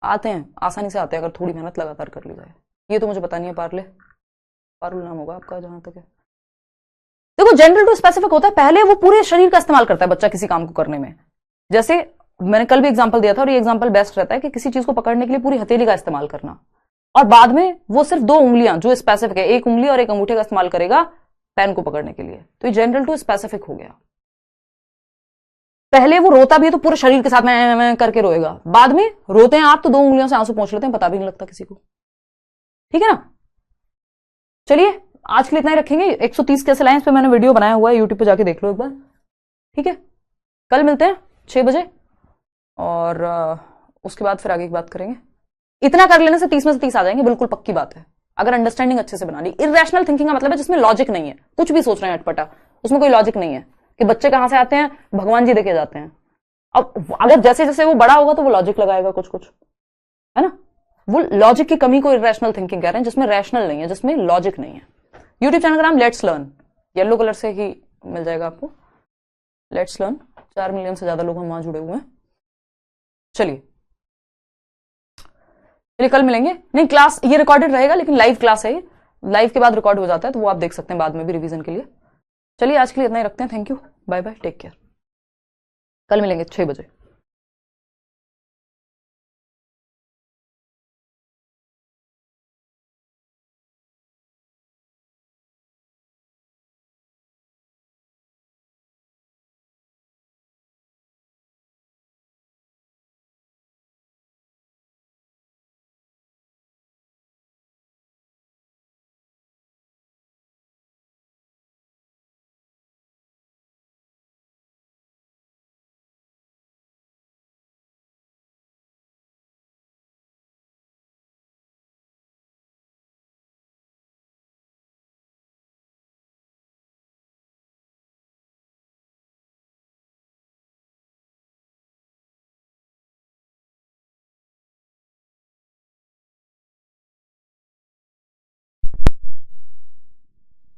आते हैं, आसानी से आते हैं, अगर थोड़ी मेहनत लगातार कर ली जाए। ये तो मुझे पता नहीं है, पारुल नाम होगा आपका जहां तक है। देखो, जनरल टू स्पेसिफिक होता है, पहले वो पूरे शरीर का इस्तेमाल करता है बच्चा किसी काम को करने में। जैसे मैंने कल भी एग्जाम्पल दिया था, और ये एग्जाम्पल बेस्ट रहता है कि किसी चीज को पकड़ने के लिए पूरी हथेली का इस्तेमाल करना, और बाद में वो सिर्फ 2 उंगलियां जो स्पेसिफिक है, एक उंगली और एक अंगूठे का इस्तेमाल करेगा पेन को पकड़ने के लिए। तो ये जनरल टू स्पेसिफिक हो गया। पहले वो रोता भी है तो पूरे शरीर के साथ में करके रोएगा, बाद में रोते हैं आप तो 2 उंगलियों से आंसू पहुंच लेते हैं, पता भी नहीं लगता किसी को। ठीक है ना। चलिए आज के लिए इतना ही रखेंगे। 130 कैसे लाएं, इस पे मैंने वीडियो बनाया हुआ है, यूट्यूब पे जाके देख लो एक बार। ठीक है, कल मिलते हैं 6 बजे, और उसके बाद फिर आगे की बात करेंगे। इतना कर लेने से 30 में से 30 आ जाएंगे, बिल्कुल पक्की बात है, अगर अंडरस्टैंडिंग अच्छे से बना ली। इरेशनल थिंकिंग का मतलब है जिसमें लॉजिक नहीं है, कुछ भी सोच रहे हैं अटपटा, उसमें कोई लॉजिक नहीं है कि बच्चे कहां से आते हैं, भगवान जी देके जाते हैं। अब अगर जैसे जैसे वो बड़ा होगा तो वो लॉजिक लगाएगा कुछ कुछ, है ना। वो लॉजिक की कमी को इरेशनल थिंकिंग कह रहे हैं, जिसमें रैशनल नहीं है, जिसमें लॉजिक नहीं है। यूट्यूब चैनल का नाम लेट्स लर्न, येलो कलर से ही मिल जाएगा आपको, लेट्स लर्न। 4 मिलियन से ज्यादा लोग हम वहां जुड़े हुए हैं। चलिए कल मिलेंगे। नहीं, क्लास ये रिकॉर्डेड रहेगा, लेकिन लाइव क्लास है, लाइव के बाद रिकॉर्ड हो जाता है, तो वो आप देख सकते हैं बाद में भी रिवीजन के लिए। चलिए आज के लिए इतना ही रखते हैं, thank you, bye bye, take care. कल मिलेंगे 6 बजे।